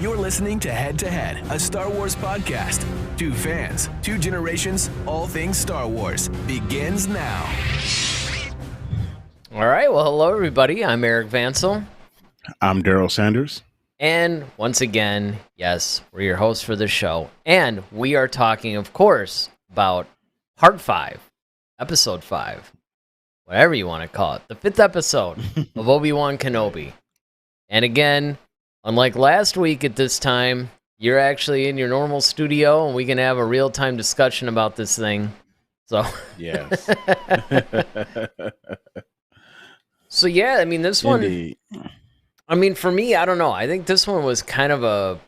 You're listening to Head, a Star Wars podcast. Two fans, two generations, all things Star Wars begins now. All right, well, hello, everybody. I'm Eric Vansel. I'm Daryl Sanders. And once again, yes, we're your hosts for this show. And we are talking, of course, about Part 5, Episode 5, whatever you want to call it, the 5th episode of Obi Wan Kenobi. And again, unlike last week at this time, you're actually in your normal studio and we can have a real-time discussion about this thing. So, yes. So, yeah, I mean, this Indeed. one, I mean, for me, I don't know. I think this one was kind of a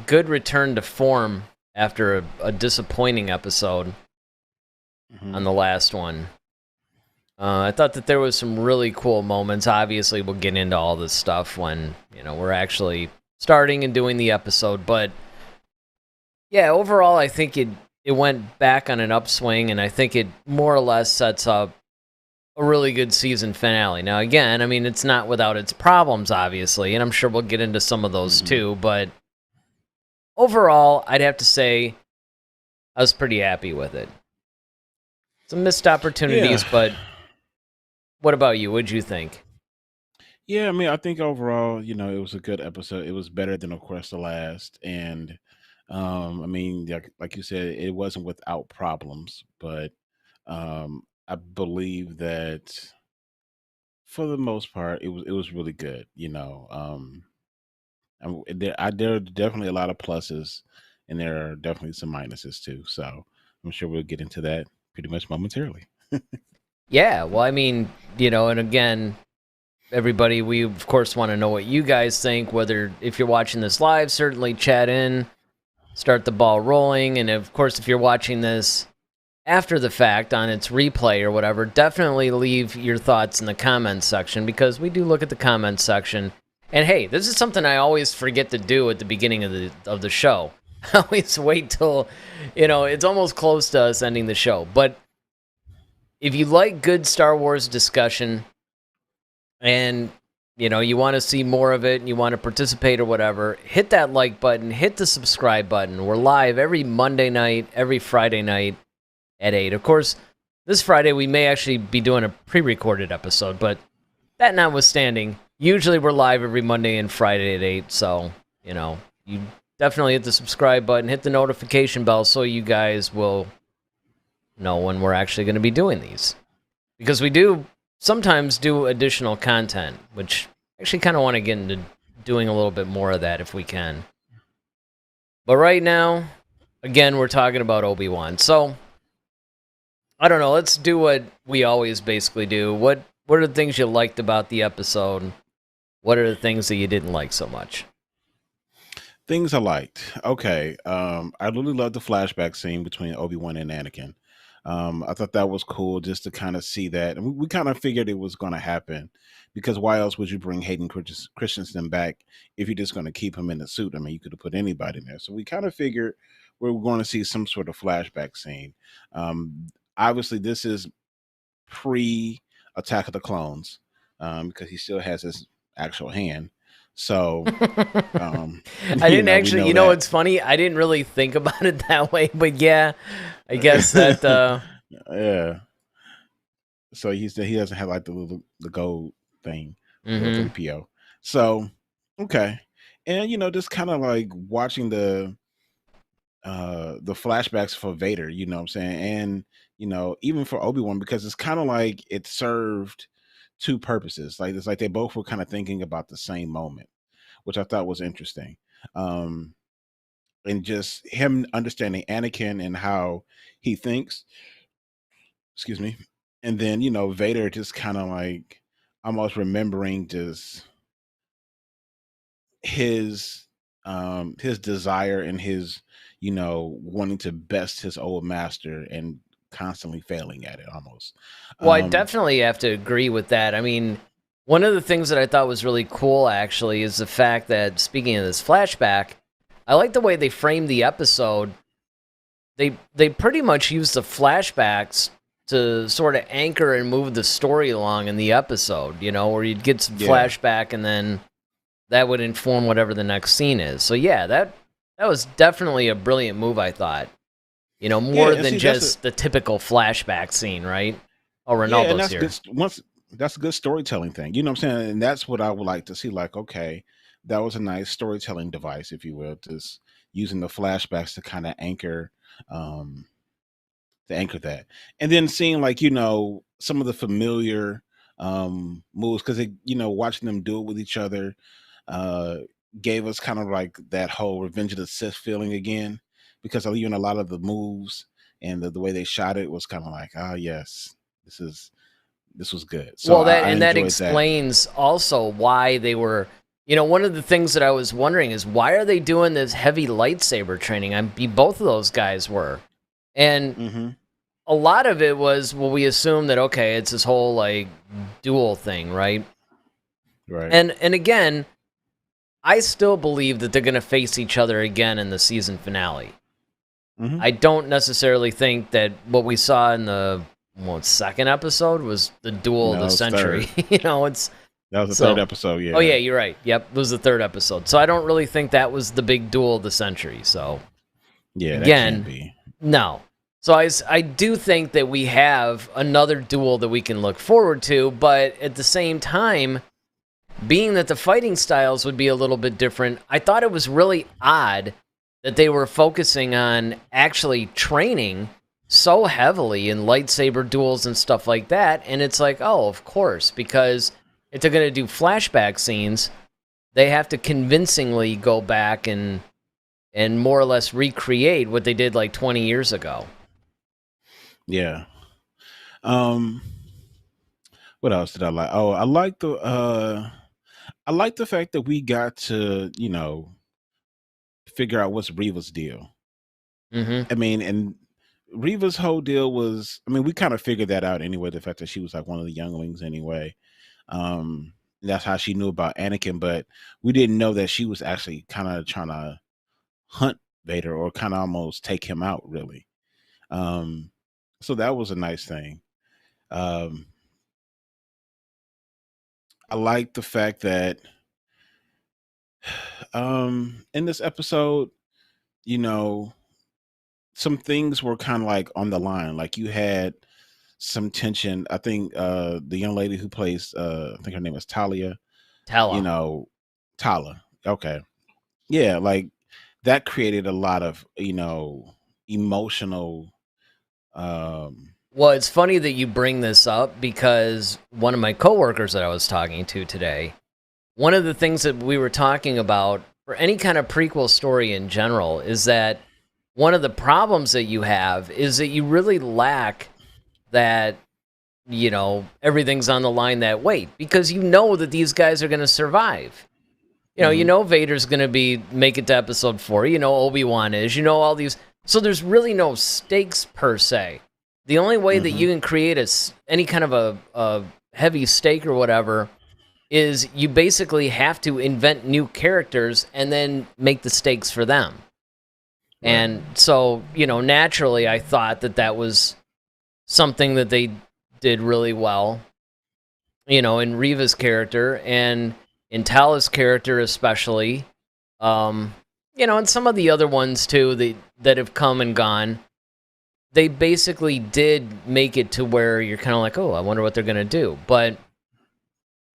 good return to form after a disappointing episode on the last one. I thought that there was some really cool moments. Obviously, we'll get into all this stuff when, we're actually starting and doing the episode. But, yeah, overall, I think it went back on an upswing, and I think it more or less sets up a really good season finale. Now, again, I mean, it's not without its problems, obviously, and I'm sure we'll get into some of those too, but overall, I'd have to say I was pretty happy with it. Some missed opportunities, but what about you? What'd you think? Yeah, I mean, I think overall, it was a good episode. It was better than, of course, the last. And, I mean, like you said, it wasn't without problems, but I believe that for the most part, it was really good. There are definitely a lot of pluses, and there are definitely some minuses too. So I'm sure we'll get into that pretty much momentarily. Yeah, well, I mean, and again, everybody, we of course want to know what you guys think. Whether if you're watching this live, certainly chat in, start the ball rolling, and of course, if you're watching this after the fact on its replay or whatever, definitely leave your thoughts in the comments section, because we do look at the comments section. And hey, this is something I always forget to do at the beginning of the show. I always wait till, it's almost close to us ending the show. But if you like good Star Wars discussion and, you want to see more of it and you want to participate or whatever, hit that like button, hit the subscribe button. We're live every Monday night, every Friday night at 8. Of course, this Friday we may actually be doing a pre-recorded episode, but that notwithstanding, usually we're live every Monday and Friday at 8, so, you definitely hit the subscribe button, hit the notification bell so you guys will know when we're actually going to be doing these. Because we do sometimes do additional content, which I actually kind of want to get into doing a little bit more of that if we can. But right now, again, we're talking about Obi-Wan, so I don't know, let's do what we always basically do. What are the things you liked about the episode? What are the things that you didn't like so much? Things I liked. Okay. I really loved the flashback scene between Obi-Wan and Anakin. I thought that was cool just to kind of see that. And we kind of figured it was going to happen, because why else would you bring Hayden Christensen back if you're just going to keep him in the suit? I mean, you could have put anybody in there. So we kind of figured we were going to see some sort of flashback scene. Obviously, this is pre-Attack of the Clones, because he still has his actual hand. So I didn't actually, it's funny. I didn't really think about it that way, but yeah, I guess that. Yeah. So he doesn't have like the gold thing, the PO. So okay, and just kind of like watching the flashbacks for Vader, you know what I'm saying? And, even for Obi-Wan, because it's kind of like it served two purposes. Like, it's like they both were kind of thinking about the same moment, which I thought was interesting. And just him understanding Anakin and how he thinks, excuse me. And then, Vader just kind of like almost remembering just his desire and his, wanting to best his old master and constantly failing at it almost. Well, I definitely have to agree with that. I mean, one of the things that I thought was really cool, actually, is the fact that, speaking of this flashback, I like the way they framed the episode. They pretty much used the flashbacks to sort of anchor and move the story along in the episode, where you'd get some flashback and then that would inform whatever the next scene is. So yeah, that was definitely a brilliant move, I thought. Yeah, More and than see that's a just the typical flashback scene, right? Oh, yeah, and Ronaldo's that's good. here. Once that's a good storytelling thing. You know what I'm saying? And that's what I would like to see. Like, okay, that was a nice storytelling device, if you will, just using the flashbacks to kind of um, anchor that, and then seeing like some of the familiar moves because watching them do it with each other uh gave us kind of like that whole Revenge of the Sith feeling again because even a lot of the moves and the way they shot it was kind of like, ah, yes, this is this was good. So Well, I that enjoyed that. explains also why they were. One of the things that I was wondering is why are they doing this heavy lightsaber training? Both of those guys were, and Hmm. a lot of it was, well, we assume that okay, it's this whole like duel thing, right? Right. And again, I still believe that they're going to face each other again in the season finale. Hmm. I don't necessarily think that what we saw in the second episode was the duel of No, the it's century. third. It's That was the third so. episode. Oh yeah, Yeah. you're right. Yep, it was the third episode. So I don't really think that was the big duel of the century. So Yeah, that can't again, be. no. So I do think that we have another duel that we can look forward to, but at the same time, being that the fighting styles would be a little bit different, I thought it was really odd that they were focusing on actually training so heavily in lightsaber duels and stuff like that. And it's like, oh, of course, because if they're going to do flashback scenes, they have to convincingly go back and more or less recreate what they did like 20 years ago. Yeah. Um. What else did I like? Oh, I like the fact that we got to, figure out what's Reva's deal. Mm-hmm. I mean, and Reva's whole deal was, I mean, we kind of figured that out anyway, the fact that she was like one of the younglings anyway. That's how she knew about Anakin, but we didn't know that she was actually kind of trying to hunt Vader or kind of almost take him out, really. Um, so that was a nice thing. Um, I like the fact that in this episode, you know, some things were kind of like on the line. Like you had some tension. I think the young lady who plays I think her name is Talia, you Tella. know, Tala. Okay. Yeah, like that created a lot of, emotional Well, it's funny that you bring this up because one of my coworkers that I was talking to today, one of the things that we were talking about for any kind of prequel story in general is that one of the problems that you have is that you really lack that, everything's on the line that way because you know that these guys are going to survive. mhm, Vader's going to make it to episode 4. Obi Wan is. All these. So there's really no stakes per se. The only way that mhm, you can create any kind of a heavy stake or whatever is you basically have to invent new characters and then make the stakes for them. right. And so, naturally, I thought that was something that they did really well, in Riva's character and in Tala's character especially. Um, and some of the other ones too that have come and gone. They basically did make it to where you're kind of like, oh, I wonder what they're gonna do. But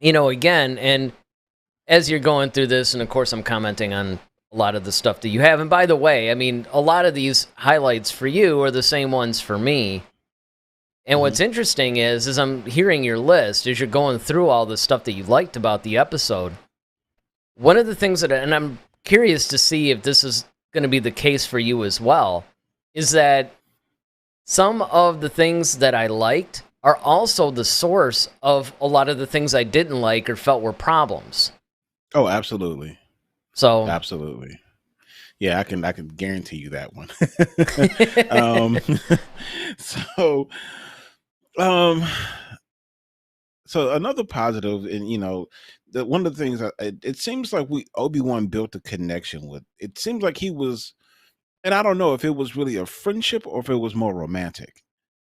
again, and as you're going through this, and of course I'm commenting on a lot of the stuff that you have. And by the way, I mean a lot of these highlights for you are the same ones for me. And Mhm. what's interesting is I'm hearing your list as you're going through all the stuff that you liked about the episode. One of the things and I'm curious to see if this is going to be the case for you as well, is that some of the things that I liked are also the source of a lot of the things I didn't like or felt were problems. Oh, absolutely. So, Absolutely. Yeah, I can guarantee you that one. um so um so another positive, and one of the things it seems like Obi-Wan built a connection with. It seems like he was, and I don't know if it was really a friendship or if it was more romantic,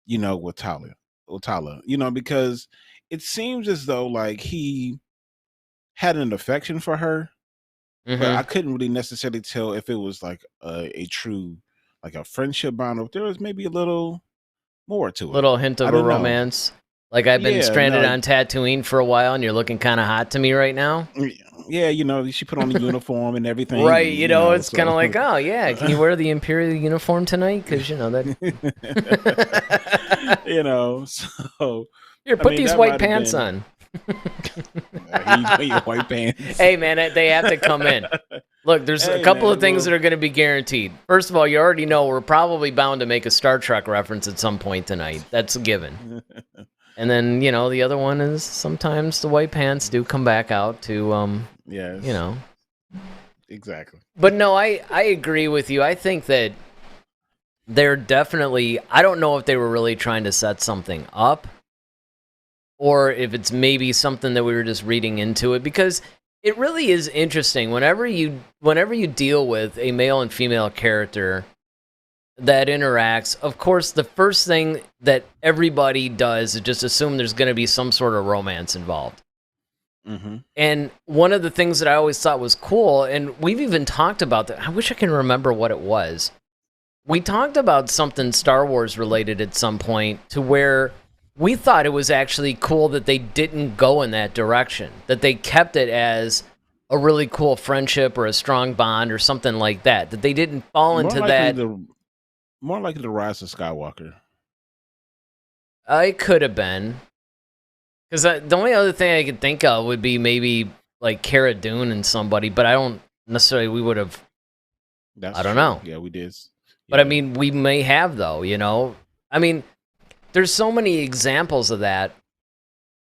with Tala, because it seems as though like he had an affection for her, but I Mm-hmm. couldn't really necessarily tell if it was like a true like a friendship bond, or if there was maybe a little more to it. Little hint I of a don't know. romance. Like I've been Yeah, no, stranded on Tatooine for a while, and you're looking kind of hot to me right now. yeah, she put on the uniform and everything, Right, and it's kind so of like, oh yeah, can you wear the Imperial uniform tonight? Because that. so Here, I put mean these that white might have pants been on. here you go, your white pants. Hey man, they have to come in. Look, there's a Hey couple of man, things that well, are going to be guaranteed. First of all, you already know we're probably bound to make a Star Trek reference at some point tonight. That's a given. And then, the other one is sometimes the white pants do come back out to, yes, exactly. But no, I agree with you. I think that they're definitely, I don't know if they were really trying to set something up or if it's maybe something that we were just reading into it, because it really is interesting whenever you deal with a male and female character that interacts. Of course, the first thing that everybody does is just assume there's going to be some sort of romance involved. Mm-hmm. And one of the things that I always thought was cool, and we've even talked about that, I wish I can remember what it was. We talked about something Star Wars related at some point to where we thought it was actually cool that they didn't go in that direction, that they kept it as a really cool friendship or a strong bond or something like that, that they didn't fall More into likely that. the Rise of Skywalker. It could have been. Because the only other thing I could think of would be maybe like Cara Dune and somebody, but I don't necessarily, we would have, That's I don't true. know. Yeah, we did. But I Yeah. mean, we may have though, I mean, there's so many examples of that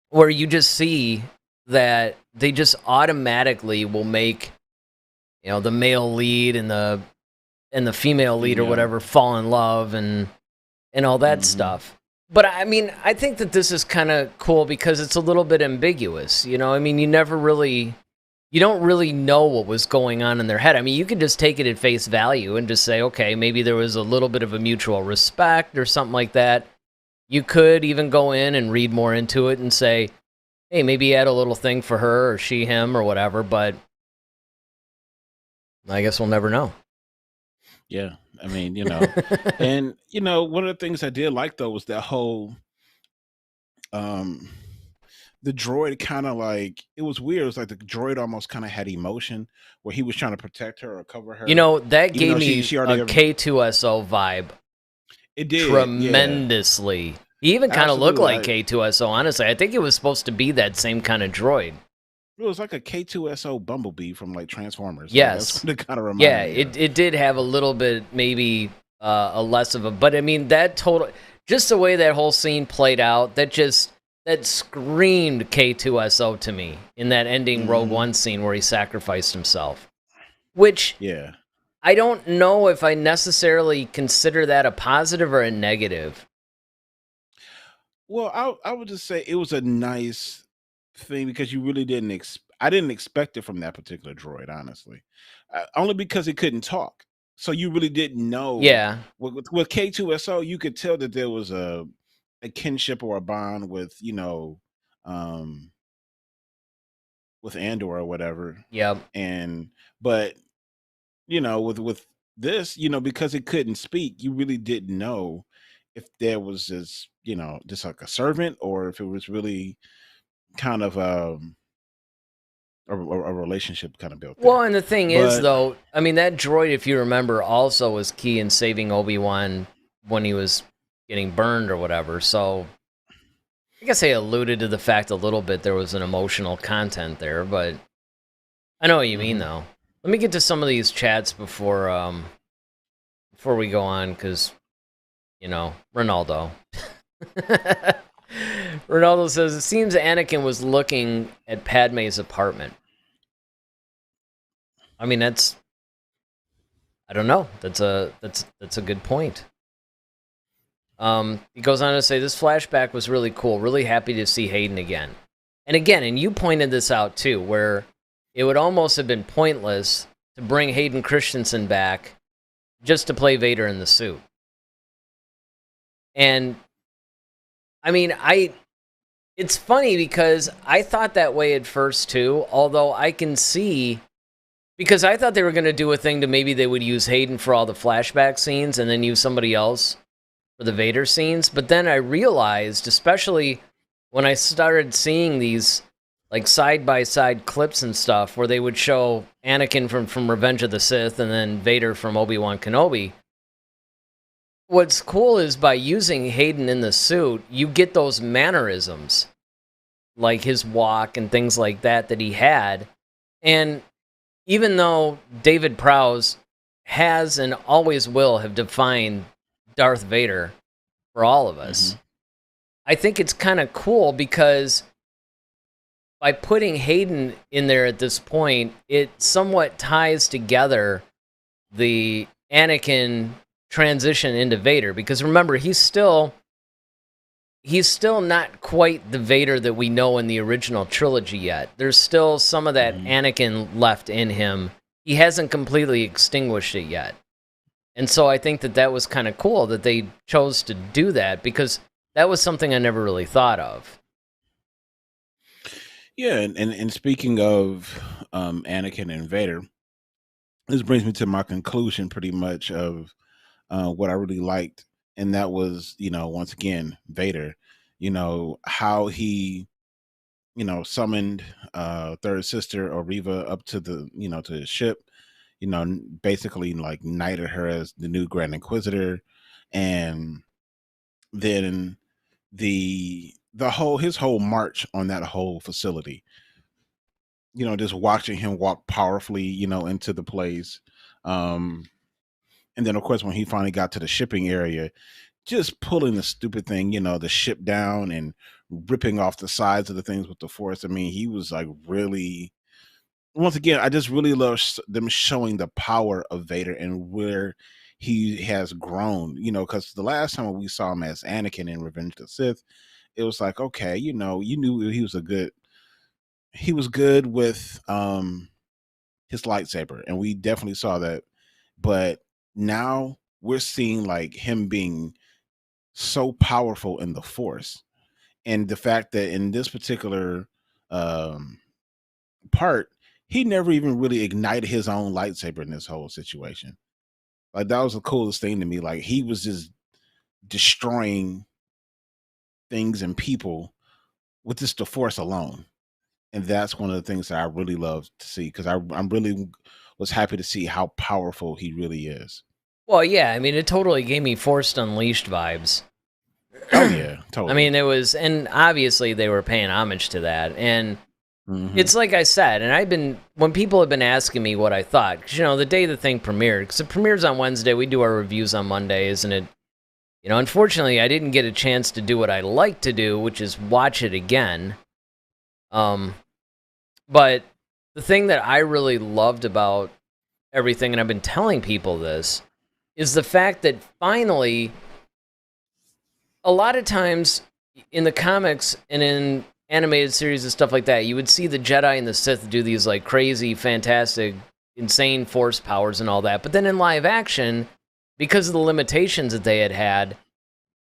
where you just see that they just automatically will make, the male lead and the female lead or Yeah. whatever fall in love and all that Mhm. stuff. But I mean, I think that this is kind of cool because it's a little bit ambiguous. I mean, you don't really know what was going on in their head. I mean, you could just take it at face value and just say, okay, maybe there was a little bit of a mutual respect or something like that. You could even go in and read more into it and say, hey, maybe he had a little thing for her or she, him or whatever, but I guess we'll never know. Yeah. I mean, and one of the things I did like though was that whole the droid kind of like, it was weird. It was like the droid almost kind of had emotion where he was trying to protect her or cover her. That even gave though me she a already K2SO vibe it did. Yeah. tremendously. He even kind of looked like Absolutely. K2SO, honestly. I think it was supposed to be that same kind of droid. It was like a K2SO Bumblebee from like Transformers. Like, Yes. that's what it kind of reminded Yeah, me of. it did have a little bit, maybe a less of a, but I mean, that total, just the way that whole scene played out, that screamed K2SO to me in that ending Rogue One scene where he sacrificed himself. Which, Yeah. I don't know if I necessarily consider that a positive or a negative. Well, I would just say it was a nice thing because you really didn't. I didn't expect it from that particular droid, honestly, only because it couldn't talk. So you really didn't know. Yeah. With K2SO, you could tell that there was a kinship or a bond with with Andor or whatever. Yep. But with this, because it couldn't speak, you really didn't know if there was just like a servant or if it was really kind of a relationship kind of built there. Well, and the thing is, But though, I mean, that droid, if you remember, also was key in saving Obi-Wan when he was getting burned or whatever. So I guess I alluded to the fact a little bit there was an emotional content there, but I know what you mean, though. Let me get to some of these chats before we go on, because, Ronaldo. Ronaldo says, it seems Anakin was looking at Padme's apartment. I mean, I don't know. That's a good point. He goes on to say, this flashback was really cool. Really happy to see Hayden again. And you pointed this out too, where it would almost have been pointless to bring Hayden Christensen back just to play Vader in the suit. And I mean, It's funny because I thought that way at first too, although I can see, because I thought they were going to do a thing to maybe they would use Hayden for all the flashback scenes and then use somebody else for the Vader scenes. But then I realized, especially when I started seeing these like side-by-side clips and stuff where they would show Anakin from Revenge of the Sith and then Vader from Obi Wan Kenobi, what's cool is by using Hayden in the suit, you get those mannerisms, like his walk and things like that he had. And even though David Prowse has and always will have defined Darth Vader for all of us, I think it's kind of cool because by putting Hayden in there at this point, it somewhat ties together the Anakin transition into Vader, because remember, he's still not quite the Vader that we know in the original trilogy yet. There's still some of that Anakin left in him. He hasn't completely extinguished it yet. And so I think that was kind of cool that they chose to do that, because that was something I never really thought of. Yeah, and speaking of Anakin and Vader, this brings me to my conclusion pretty much of what I really liked, and that was, once again, Vader, how he, summoned third sister Oriva up to the, to the ship, basically like knighted her as the new Grand Inquisitor, and then his whole march on that whole facility, just watching him walk powerfully, into the place. And then, of course, when he finally got to the shipping area, just pulling the stupid thing, the ship down and ripping off the sides of the things with the Force. I mean, he was like really, once again, I just really love them showing the power of Vader and where he has grown, because the last time we saw him as Anakin in Revenge of the Sith, it was like, okay, you knew he was good with his lightsaber, and we definitely saw that. But now we're seeing like him being so powerful in the Force, and the fact that in this particular part, he never even really ignited his own lightsaber in this whole situation. Like, that was the coolest thing to me. Like, he was just destroying things and people with just the Force alone. And that's one of the things that I really love to see, because I'm really was happy to see how powerful he really is. Well, yeah, I mean, it totally gave me Force Unleashed vibes. Oh, yeah, totally. I mean, it was, and obviously they were paying homage to that. And it's like I said, and when people have been asking me what I thought, because, the day the thing premiered, because it premieres on Wednesday, we do our reviews on Mondays, and it, unfortunately, I didn't get a chance to do what I like to do, which is watch it again. But the thing that I really loved about everything, and I've been telling people this, is the fact that finally, a lot of times in the comics and in animated series and stuff like that, you would see the Jedi and the Sith do these like crazy, fantastic, insane Force powers and all that. But then in live action, because of the limitations that they had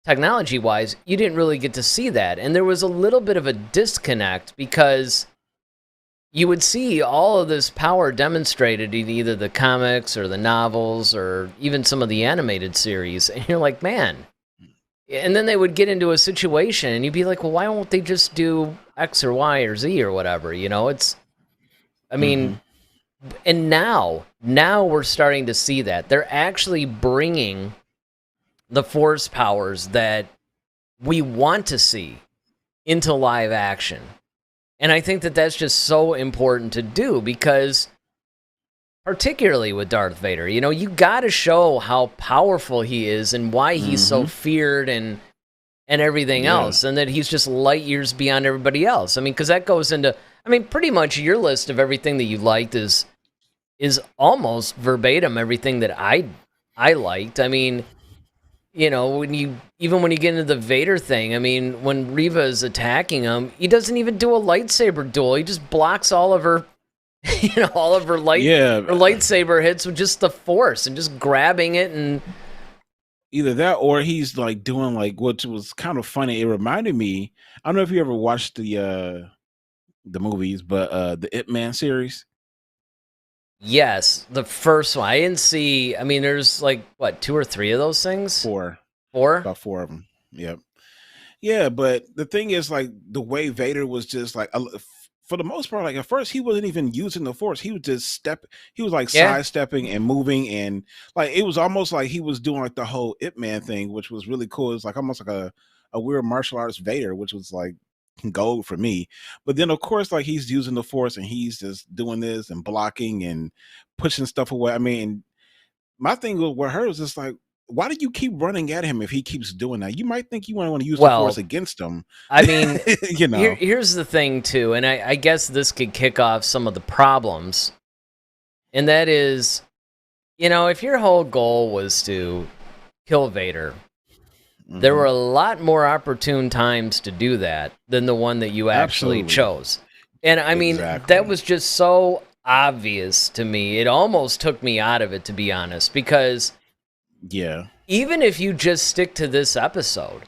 technology-wise, you didn't really get to see that. And there was a little bit of a disconnect, because you would see all of this power demonstrated in either the comics or the novels or even some of the animated series. And you're like, man. And then they would get into a situation and you'd be like, well, why won't they just do X or Y or Z or whatever? And now we're starting to see that. They're actually bringing the Force powers that we want to see into live action. And I think that that's just so important to do, because particularly with Darth Vader, you got to show how powerful he is and why he's so feared and everything else, and that he's just light years beyond everybody else. I mean, because that goes into, pretty much your list of everything that you liked is almost verbatim everything that I liked. I mean, when you get into the Vader thing, when Reva is attacking him, he doesn't even do a lightsaber duel. He just blocks all of her, all of her lightsaber hits with just the Force and just grabbing it. And Either that or he's like doing like, which was kind of funny. It reminded me. I don't know if you ever watched the movies, but the Ip Man series. Yes, the first one. I didn't see. I mean, there's like what, 2 or 3 of those things? Four, 4? about four of them. Yep. Yeah, but the thing is, like the way Vader was just like, for the most part, like at first he wasn't even using the Force. He was just He was like Yeah. sidestepping and moving, and like it was almost like he was doing like the whole Ip Man thing, which was really cool. It's like almost like a weird martial arts Vader, which was like gold for me. But then of course, like he's using the Force and he's just doing this and blocking and pushing stuff away. I mean, my thing with her is just like, why do you keep running at him if he keeps doing that? You might think you want to use the Force Well, against him. I mean, You know. here's the thing too, and I guess this could kick off some of the problems, and that is, if your whole goal was to kill Vader, there were a lot more opportune times to do that than the one that you actually Absolutely. chose. And I mean, that Exactly. was just so obvious to me. It almost took me out of it, to be honest, because Yeah. even if you just stick to this episode,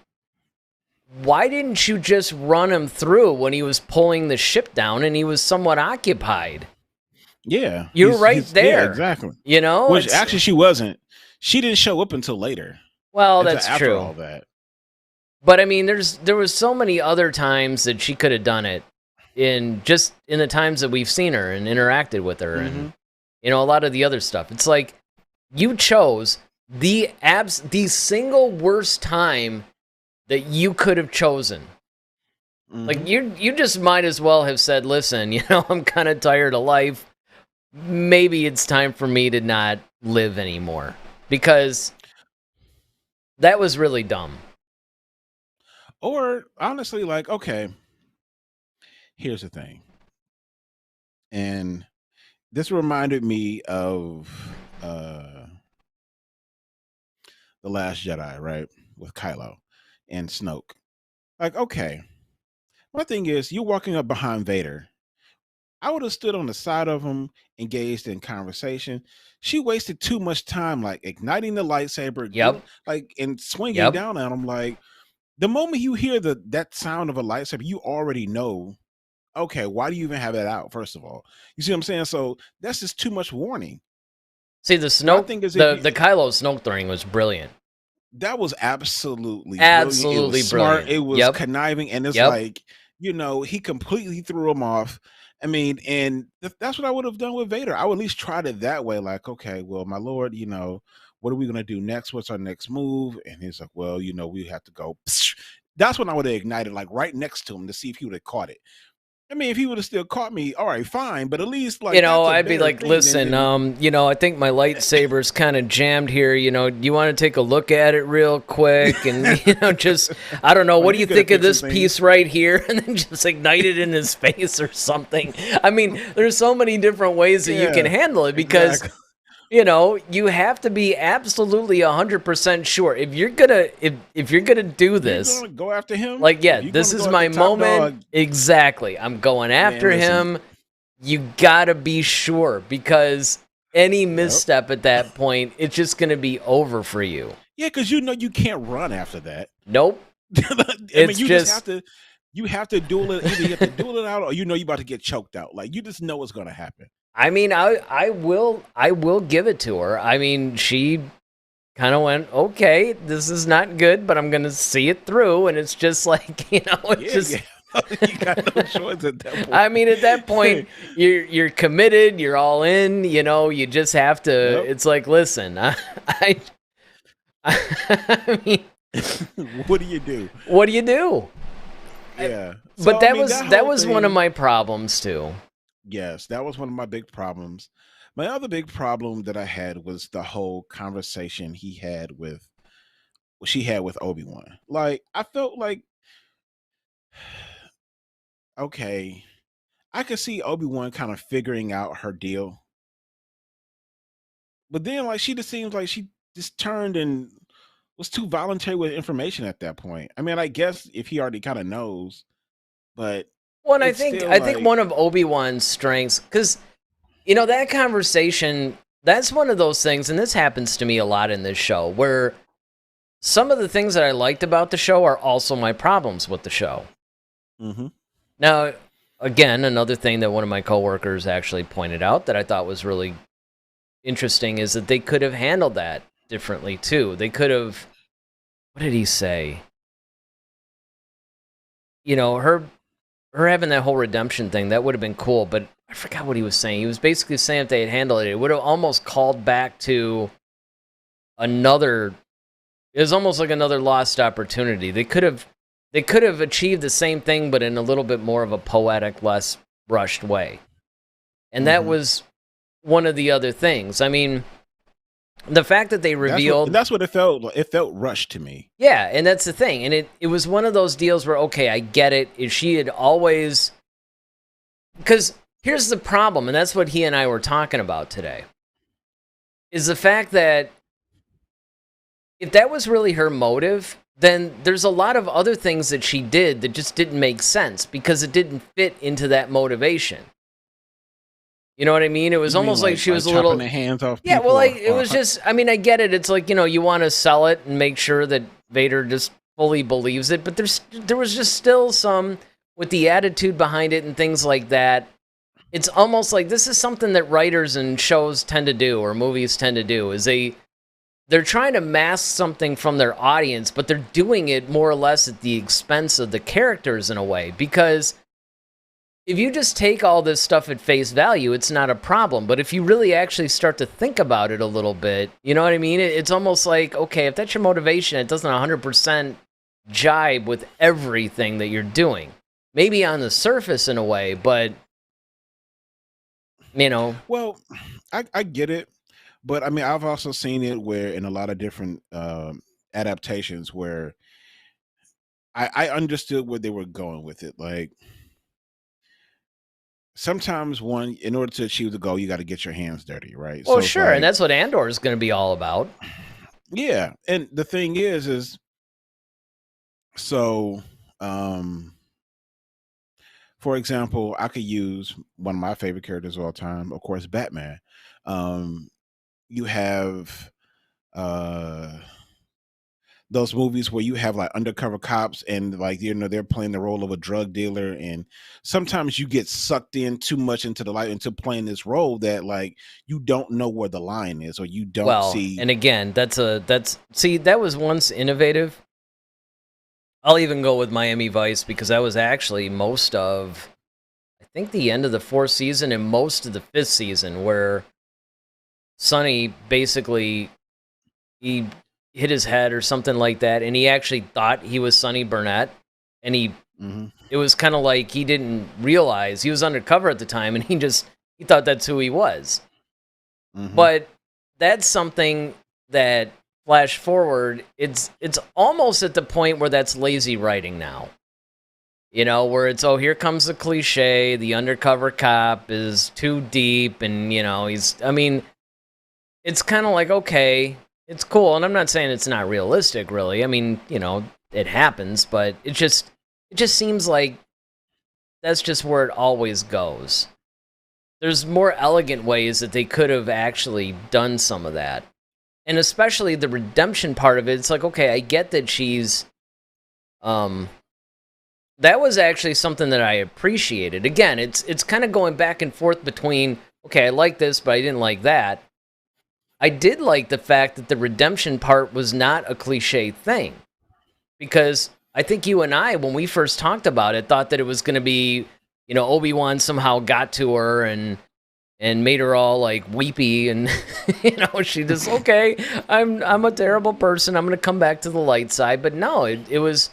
why didn't you just run him through when he was pulling the ship down and he was somewhat occupied? Yeah. You're right there. Yeah, exactly. Which It's, actually she wasn't. She didn't show up until later. well, Until that's after true. all that. But I mean, there was so many other times that she could have done it in the times that we've seen her and interacted with her, and a lot of the other stuff. It's like you chose the single worst time that you could have chosen. Like you just might as well have said, "Listen, I'm kind of tired of life. Maybe it's time for me to not live anymore," because that was really dumb. Or honestly, like, okay, here's the thing. And this reminded me of The Last Jedi, right? With Kylo and Snoke. Like, okay. My thing is, you're walking up behind Vader. I would have stood on the side of him, engaged in conversation. She wasted too much time, like igniting the lightsaber, Yep. and swinging Yep. down at him. Like the moment you hear that sound of a lightsaber, you already know. Okay, why do you even have that out? First of all, you see what I'm saying. So that's just too much warning. See, the My Snoke, thing is, if the Kylo Snoke thing was brilliant. that was absolutely brilliant. It Absolutely was smart. brilliant. It was Yep. conniving, and it's Yep. like, he completely threw him off. I mean, and that's what I would have done with Vader. I would at least tried it that way. Like, okay, well, my lord, what are we gonna do next? What's our next move? And he's like, well, we have to go. That's when I would have ignited, like right next to him, to see if he would have caught it. I mean, if he would have still caught me, all right, fine. But at least, like, that's a I'd be better like, thing listen, than I think my lightsaber's kind of jammed here. Do you want to take a look at it real quick? And, just, I don't know, what do you could think have of this fixed some piece right here? And then just ignite it in his face or something. I mean, there's so many different ways that you can Yeah, handle it because, exactly. you have to be absolutely 100% sure. If you're gonna do You're this, gonna go after him. like, yeah, If you're this gonna is go my after top moment. dog, Exactly. I'm going after listen. him. You gotta be sure, because any Yep. misstep at that point, it's just gonna be over for you. Yeah, because you can't run after that. Nope. I It's mean, you just have to duel it. Either you have to duel it out, or you're about to get choked out. Like, you just know what's gonna happen. I mean, I will give it to her. I mean, she kind of went, okay, this is not good, but I'm gonna see it through, and it's just like, it's Yeah. You got no choice at that point. I mean, at that point, you're committed, you're all in, you just have to. Yep. It's like, listen, I mean, What do you do? what do you do? Yeah. But So, I mean, that whole was one of thing- my problems too. Yes, that was one of my big problems. My other big problem that I had was the whole conversation she had with Obi Wan. Like, I felt like, okay, I could see Obi Wan kind of figuring out her deal, but then like she just seems like she just turned and was too voluntary with information at that point. I mean, I guess if he already kind of knows, but Well, and it's still I think like, one of Obi-Wan's strengths, because that conversation, that's one of those things, and this happens to me a lot in this show, where some of the things that I liked about the show are also my problems with the show. Mm-hmm. Now, again, another thing that one of my coworkers actually pointed out that I thought was really interesting is that they could have handled that differently too. They could have, what did he say? You know, her having that whole redemption thing, that would have been cool, but I forgot what he was saying. He was basically saying if they had handled it, it would have almost called back to another, it was almost like another lost opportunity. They could have achieved the same thing, but in a little bit more of a poetic, less rushed way. And that was one of the other things. I mean, the fact that they revealed... That's what it felt like. It felt rushed to me. Yeah, and that's the thing. And it was one of those deals where, okay, I get it. If she had always... Because here's the problem, and that's what he and I were talking about today, is the fact that if that was really her motive, then there's a lot of other things that she did that just didn't make sense because it didn't fit into that motivation. You know what I mean? It was almost like she was a little... the hands off yeah, people, well, it was just... I mean, I get it. It's like, you want to sell it and make sure that Vader just fully believes it, but there was just still some, with the attitude behind it and things like that, it's almost like this is something that writers and shows tend to do, or movies tend to do, is they're trying to mask something from their audience, but they're doing it more or less at the expense of the characters in a way, because if you just take all this stuff at face value, it's not a problem. But if you really actually start to think about it a little bit, you know what I mean? It's almost like, okay, if that's your motivation, it doesn't 100% jibe with everything that you're doing. Maybe on the surface in a way, but, Well, I get it. But I mean, I've also seen it where in a lot of different adaptations where I understood where they were going with it. Like, sometimes in order to achieve the goal, you got to get your hands dirty, right? Well, So it's sure, and like, that's what Andor is going to be all about. yeah. And the thing is so, for example, I could use one of my favorite characters of all time, of course, Batman. You have those movies where you have like undercover cops and like they're playing the role of a drug dealer, and sometimes you get sucked in too much into the light into playing this role that like you don't know where the line is, or you don't see. And again, that was once innovative. I'll even go with Miami Vice because that was actually most of, I think, the end of the 4th season and most of the 5th season, where Sonny basically, he hit his head or something like that, and he actually thought he was Sonny Burnett, and it was kind of like he didn't realize he was undercover at the time, and he thought that's who he was. But that's something that, flash forward, it's almost at the point where that's lazy writing now. Where it's, oh, here comes the cliche, the undercover cop is too deep, and it's kind of like, okay, it's cool, and I'm not saying it's not realistic, really. I mean, it happens, but it just seems like that's just where it always goes. There's more elegant ways that they could have actually done some of that. And especially the redemption part of it, it's like, okay, I get that she's... that was actually something that I appreciated. Again, it's kind of going back and forth between, okay, I like this, but I didn't like that. I did like the fact that the redemption part was not a cliche thing. Because I think you and I, when we first talked about it, thought that it was going to be, Obi-Wan somehow got to her and made her all like weepy, and she just, okay, I'm a terrible person, I'm going to come back to the light side. But no, it was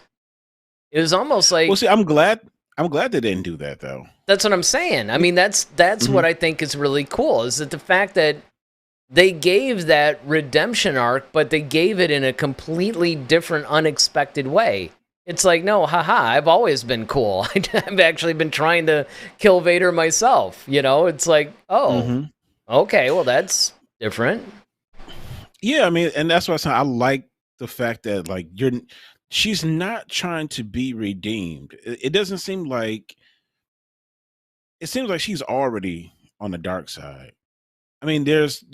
almost like... Well, see, I'm glad they didn't do that, though. That's what I'm saying. I mean, that's what I think is really cool, is that the fact that they gave that redemption arc, but they gave it in a completely different, unexpected way. It's like, no, haha, I've always been cool. I've actually been trying to kill Vader myself. It's like, oh, okay, well, that's different. Yeah, I mean, and that's what I like the fact that like she's not trying to be redeemed. It doesn't seem like... It seems like she's already on the dark side. I mean, there's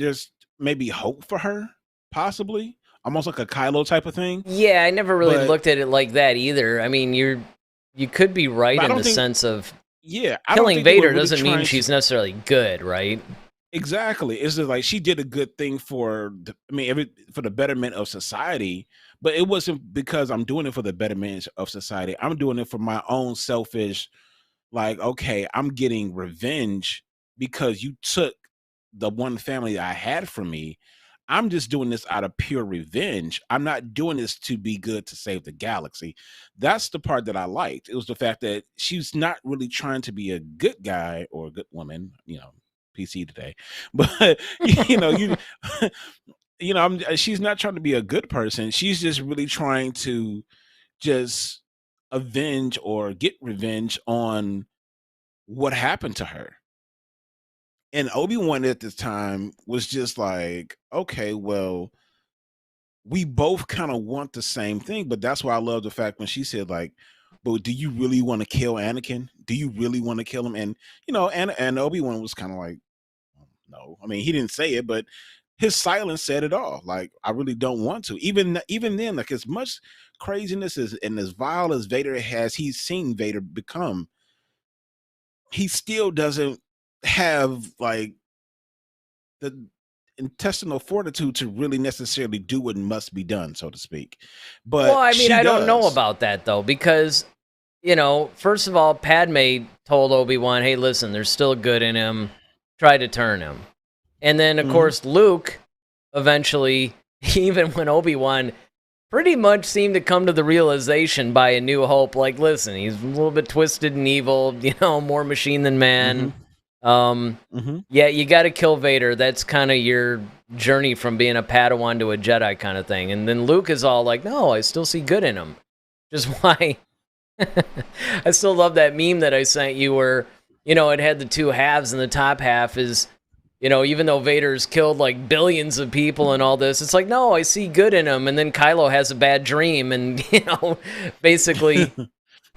maybe hope for her, possibly, almost like a Kylo type of thing. Yeah, I never really But looked at it like that either. I mean, you could be right I in don't the think, sense of yeah, I don't killing think they were Vader really doesn't mean trying to. she's necessarily good, right? Exactly. It's just like she did a good thing for, I mean, for the betterment of society, but it wasn't because I'm doing it for the betterment of society. I'm doing it for my own selfish, like, okay, I'm getting revenge because you took the one family I had from me. I'm just doing this out of pure revenge. I'm not doing this to be good to save the galaxy. That's the part that I liked. It was the fact that she's not really trying to be a good guy or a good woman, PC today. But you she's not trying to be a good person. She's just really trying to just avenge or get revenge on what happened to her. And Obi-Wan at this time was just like, okay, well, we both kind of want the same thing, but that's why I love the fact when she said, like, but do you really want to kill Anakin? Do you really want to kill him? And and Obi-Wan was kind of like, no. I mean, he didn't say it, but his silence said it all. Like, I really don't want to. Even then, like, as much craziness and as vile as Vader he's seen Vader become, he still doesn't have like the intestinal fortitude to really necessarily do what must be done, so to speak. Well, But I mean, she I don't know does. about that though, because first of all, Padme told Obi-Wan, "Hey, listen, there's still good in him. Try to turn him." And then, of Hmm. course, Luke eventually, even when Obi-Wan pretty much seemed to come to the realization by A New Hope, like, listen, he's a little bit twisted and evil, more machine than man. Hmm. Hmm. Yeah, you got to kill Vader. That's kind of your journey from being a Padawan to a Jedi kind of thing. And then Luke is all like, no, I still see good in him. Just why I still love that meme that I sent you where, it had the two halves, and the top half is, even though Vader's killed like billions of people and all this, it's like, no, I see good in him. And then Kylo has a bad dream, and, basically,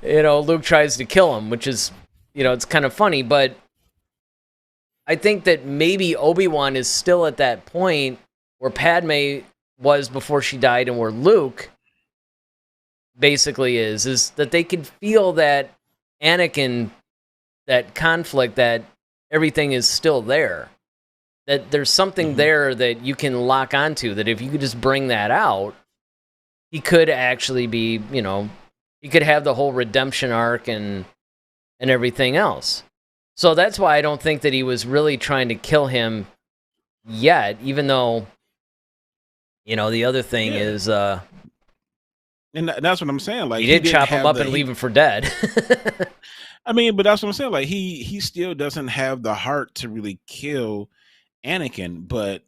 Luke tries to kill him, which is, it's kind of funny. But I think that maybe Obi-Wan is still at that point where Padme was before she died, and where Luke basically is that they can feel that Anakin, that conflict, that everything is still there. That there's something Hmm. there that you can lock onto, that if you could just bring that out, he could actually be, he could have the whole redemption arc and everything else. So that's why I don't think that he was really trying to kill him yet, even though, the other thing Yeah. is, And that's what I'm saying. Like, he he did didn't chop him have up the and leave him for dead. I mean, but that's what I'm saying. Like, he still doesn't have the heart to really kill Anakin, but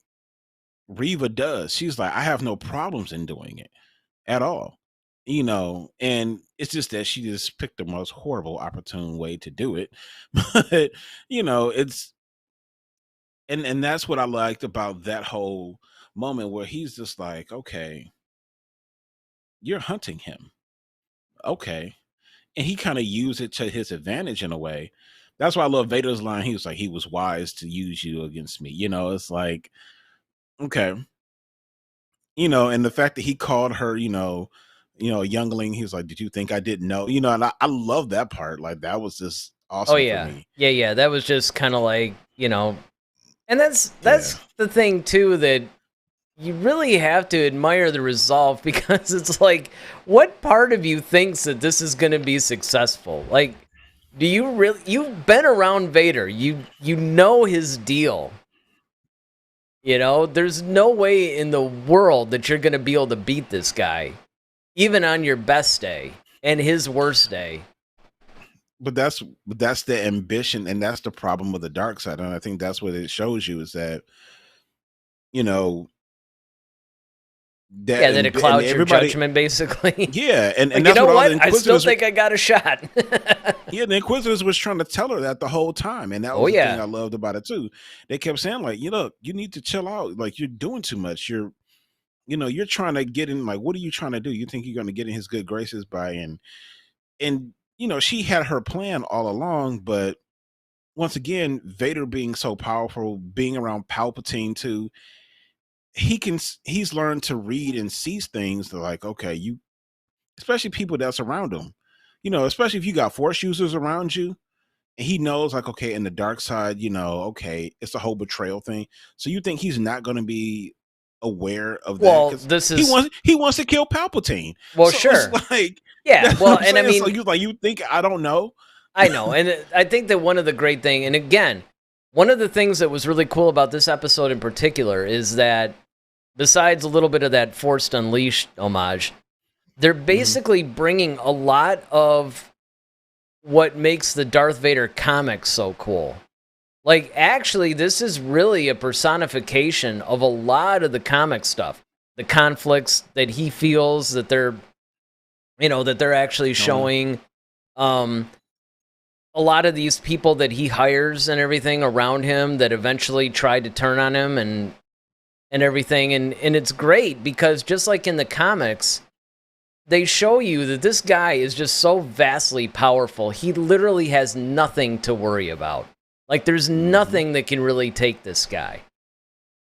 Reva does. She's like, I have no problems in doing it at all. And it's just that she just picked the most horrible opportune way to do it. But it's and that's what I liked about that whole moment where he's just like, okay, you're hunting him. Okay. And he kind of used it to his advantage in a way. That's why I love Vader's line. He was like, he was wise to use you against me. It's like, okay. And the fact that he called her, a youngling, he was like, did you think I didn't know? And I love that part. Like, that was just Oh awesome for yeah. me. Yeah. That was just kind of like, and that's Yeah. the thing too, that you really have to admire the resolve, because it's like, what part of you thinks that this is going to be successful? Like, do you really, you've been around Vader, you know his deal. There's no way in the world that you're going to be able to beat this guy, even on your best day and his worst day. But that's the ambition, and that's the problem with the dark side. And I think that's what it shows you is that, you know, that Yeah, that it and clouds your everybody. judgment, basically. Yeah, and Like, you that's know what all the what? I still Inquisitors. think I got a shot. Yeah, the Inquisitors was trying to tell her that the whole time, and that Oh, was the thing yeah. I loved about it too. They kept saying, like, you need to chill out. Like, you're doing too much. You're trying to get in. Like, what are you trying to do? You think you're going to get in his good graces by and she had her plan all along, but once again, Vader being so powerful, being around Palpatine too, he's learned to read and see things that, like, okay, especially people that's around him, especially if you got force users around you, and he knows, like, okay, in the dark side, okay, it's the whole betrayal thing. So you think he's not going to be aware of that? Well, Because this he is wants to kill Palpatine. well, So sure, it's like, yeah. that's Well, what I'm and I saying. So mean, you think I don't know? I know, and I think that one of the great thing, and again, one of the things that was really cool about this episode in particular is that besides a little bit of that Forced Unleashed homage, they're basically bringing a lot of what makes the Darth Vader comics so cool. Like, actually, this is really a personification of a lot of the comic stuff, the conflicts that he feels that they're actually showing. A lot of these people that he hires and everything around him that eventually tried to turn on him and everything, and it's great because just like in the comics, they show you that this guy is just so vastly powerful. He literally has nothing to worry about. Like, there's nothing that can really take this guy.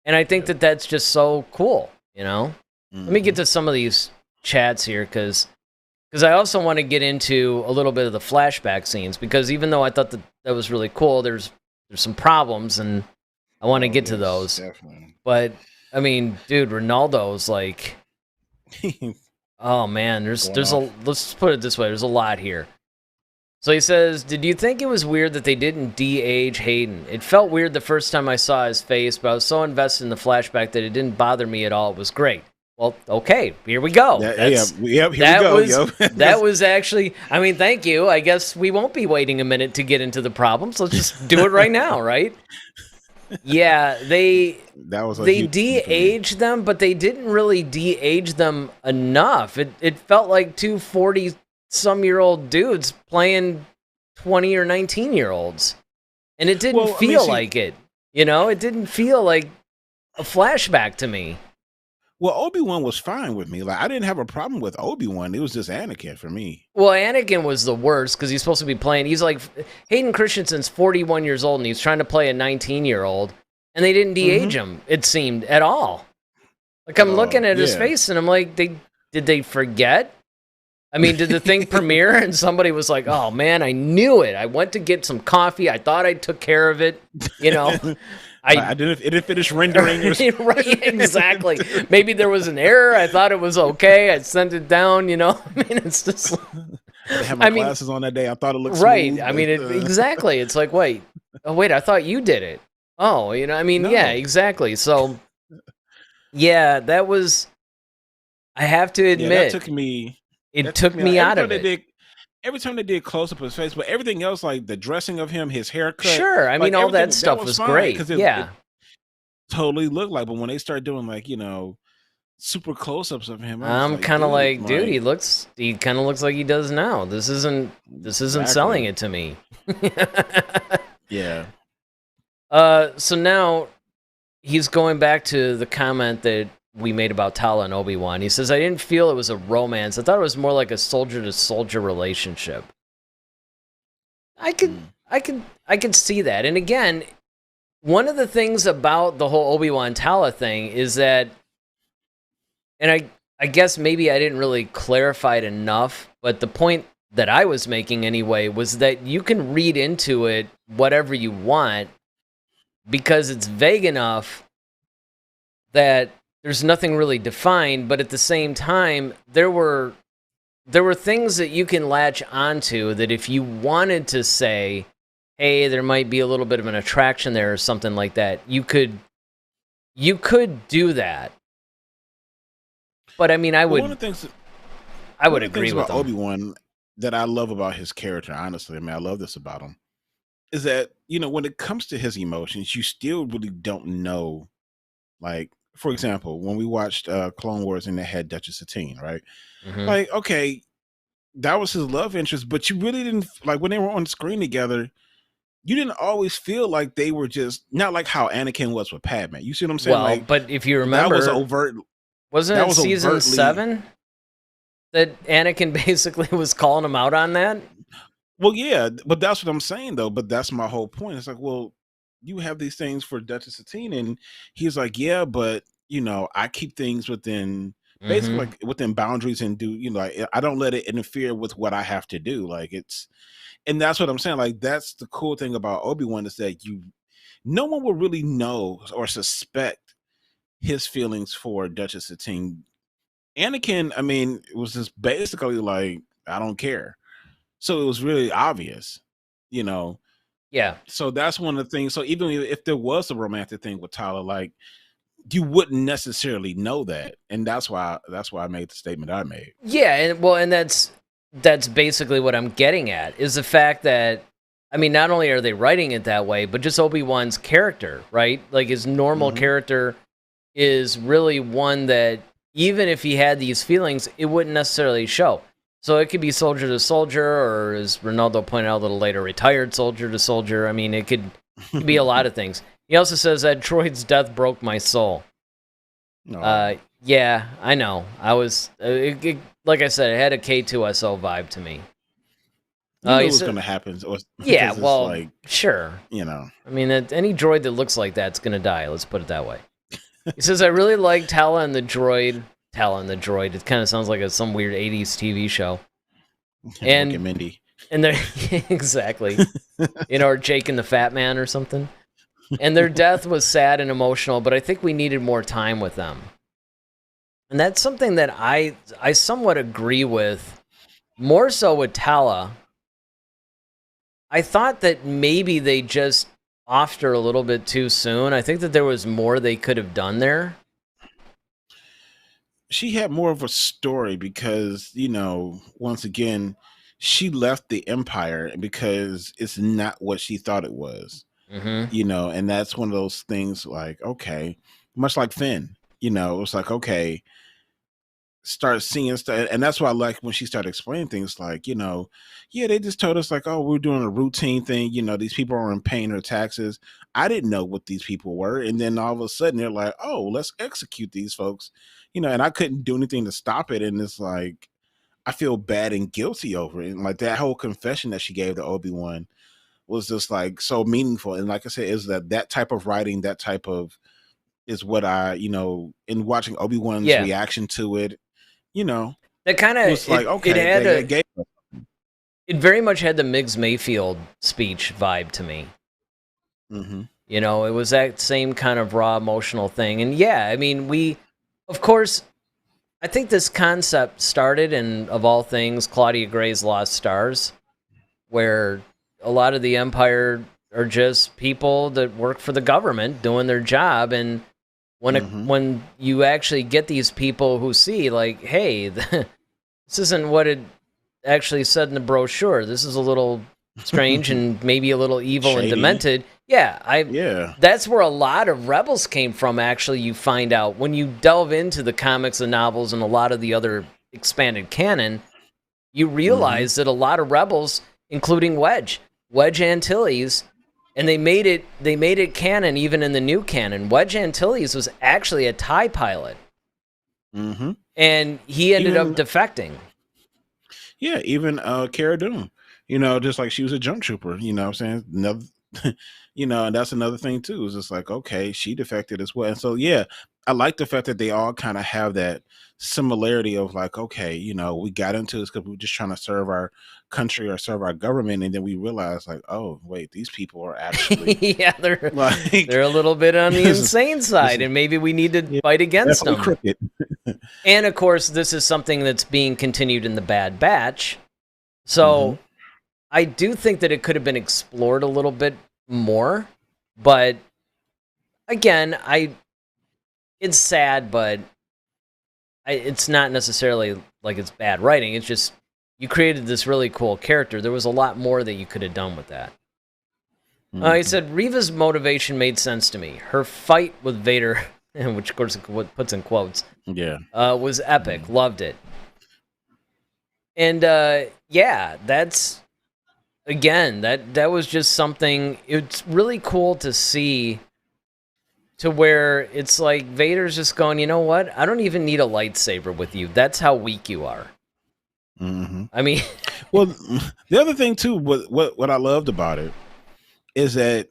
And I think that that's just so cool, Let me get to some of these chats here, because I also want to get into a little bit of the flashback scenes, because even though I thought that was really cool, there's some problems, and I want to get to those. Definitely. But, I mean, dude, Ronaldo's like... Oh man, let's put it this way, there's a lot here. So he says, did you think it was weird that they didn't de-age Hayden? It felt weird the first time I saw his face, but I was so invested in the flashback that it didn't bother me at all. It was great. Well, okay, here we go. Here we go. That was actually, I mean, thank you. I guess we won't be waiting a minute to get into the problems. Let's just do it right now, right? Yeah, they de-aged them, but they didn't really de-age them enough. It felt like two 40-some-year-old dudes playing 20 or 19-year-olds. And it didn't feel like it. It didn't feel like a flashback to me. Well, Obi-Wan was fine with me. Like, I didn't have a problem with Obi-Wan. It was just Anakin for me. Well, Anakin was the worst because he's supposed to be playing. He's like, Hayden Christensen's 41 years old and he's trying to play a 19-year-old, and they didn't de-age him, it seemed, at all. Like, I'm looking at his face and I'm like, did they forget? I mean, did the thing premiere and somebody was like, oh man, I knew it. I went to get some coffee. I thought I took care of it, I didn't finish rendering. Right, exactly. Maybe there was an error. I thought it was okay. I sent it down. I mean, it's just. I had my glasses on that day. I thought it looked right. Smooth, I mean, exactly. It's like, wait, I thought you did it. Oh, I mean, no. Yeah, exactly. So, yeah, that was. I have to admit, that took me. It took me out of it. Every time they did close up his face, but everything else, like the dressing of him, his haircut. Sure, I mean, all that stuff was great. It totally looked like. But when they start doing like super close ups of him, I'm kind of like, dude, he kind of looks like he does now. This isn't selling it to me. Yeah. So now he's going back to the comment that we made about Tala and Obi-Wan. He says, I didn't feel it was a romance. I thought it was more like a soldier-to-soldier relationship. I could see that. And again, one of the things about the whole Obi-Wan Tala thing is that, and I guess maybe I didn't really clarify it enough, but the point that I was making anyway was that you can read into it whatever you want because it's vague enough that there's nothing really defined, but at the same time, there were things that you can latch onto that if you wanted to say, hey, there might be a little bit of an attraction there or something like that, you could do that. But I mean, I would agree with him. Obi-Wan that I love about his character, honestly, I mean, I love this about him, is that, when it comes to his emotions, you still really don't know, like, for example, when we watched Clone Wars and they had Duchess Satine, right? Mm-hmm. Like, okay, that was his love interest, but you really didn't, like, when they were on screen together, you didn't always feel like they were just, not like how Anakin was with Padme. You see what I'm saying? Well, like, but if you remember, that was overt. Wasn't it season 7 that Anakin basically was calling him out on that? Well, yeah, but that's what I'm saying, though. But that's my whole point. It's like, well, you have these things for Duchess Satine, and he's like, yeah, but I keep things within basically Mm-hmm. like within boundaries and do, I don't let it interfere with what I have to do. And that's what I'm saying. Like, that's the cool thing about Obi-Wan is that no one will really know or suspect his feelings for Duchess Satine. Anakin, I mean, it was just basically like, I don't care. So it was really obvious, you know. Yeah. So that's one of the things. So even if there was a romantic thing with Tyler, like, you wouldn't necessarily know that, and that's why I made the statement I made. Yeah, and that's basically what I'm getting at, is the fact that, I mean, not only are they writing it that way, but just Obi-Wan's character, right? Like, his normal Mhm. character is really one that, even if he had these feelings, it wouldn't necessarily show. So it could be soldier to soldier, or as Ronaldo pointed out a little later, retired soldier to soldier. I mean, it could be a lot of things. He also says that Droid's death broke my soul. No. Yeah, I know. I was, like I said, it had a K2SO vibe to me. You knew He it was said, going to happen, yeah, because it's well, like, sure. you know. I mean, any droid that looks like that's gonna die. Let's put it that way. He says, I really like Tala and the droid. Tala and the droid. It kind of sounds like some weird 80s TV show. Mork And and Mindy. they're exactly, or Jake and the Fat Man or something. And their death was sad and emotional, but I think we needed more time with them. And that's something that I somewhat agree with, more so with Tala. I thought that maybe they just offed her a little bit too soon. I think that there was more they could have done there. She had more of a story because, once again, she left the Empire because it's not what she thought it was. Mm-hmm. And that's one of those things like, okay, much like Finn, it was like, okay, start seeing stuff. And that's why I like when she started explaining things like, yeah, they just told us like, oh, we're doing a routine thing. These people aren't paying their taxes. I didn't know what these people were. And then all of a sudden they're like, oh, let's execute these folks, and I couldn't do anything to stop it. And it's like, I feel bad and guilty over it. And like that whole confession that she gave to Obi-Wan was just like so meaningful. And like I said, is that type of writing, that type of is what I, in watching Obi-Wan's Yeah, reaction to it, that kind of was like, it okay, had they gave us. it very much had the Migs Mayfield speech vibe to me. Mm-hmm. It was that same kind of raw emotional thing. And yeah, I mean, of course, I think this concept started in, of all things, Claudia Gray's Lost Stars, where a lot of the Empire are just people that work for the government doing their job. And when you actually get these people who see, like, hey, this isn't what it actually said in the brochure. This is a little strange and maybe a little evil and Shady. demented. Yeah. That's where a lot of Rebels came from, actually, you find out. When you delve into the comics and novels and a lot of the other expanded canon, you realize that a lot of Rebels, including Wedge Antilles, and they made it canon even in the new canon. Wedge Antilles was actually a TIE pilot. Mm-hmm. And he ended up defecting. Yeah, even Cara Dune, just like she was a jump trooper, what I'm saying? Another, and that's another thing too. It's just like, okay, she defected as well. And so, yeah, I like the fact that they all kind of have that similarity of like, okay, we got into this because we were just trying to serve our country or serve our government. And then we realized like, oh, wait, these people are actually yeah, they're a little bit on the insane side, and maybe we need to fight against them. Crooked. And of course, this is something that's being continued in the Bad Batch. So I do think that it could have been explored a little bit more. But again, it's sad, but it's not necessarily like it's bad writing. It's just you created this really cool character. There was a lot more that you could have done with that. He said, Reva's motivation made sense to me. Her fight with Vader, which of course puts in quotes, was epic. Loved it. And yeah, that's, again, that was just something. It's really cool to see, to where it's like Vader's just going, you know what? I don't even need a lightsaber with you. That's how weak you are. I mean, well, the other thing too, what I loved about it is that,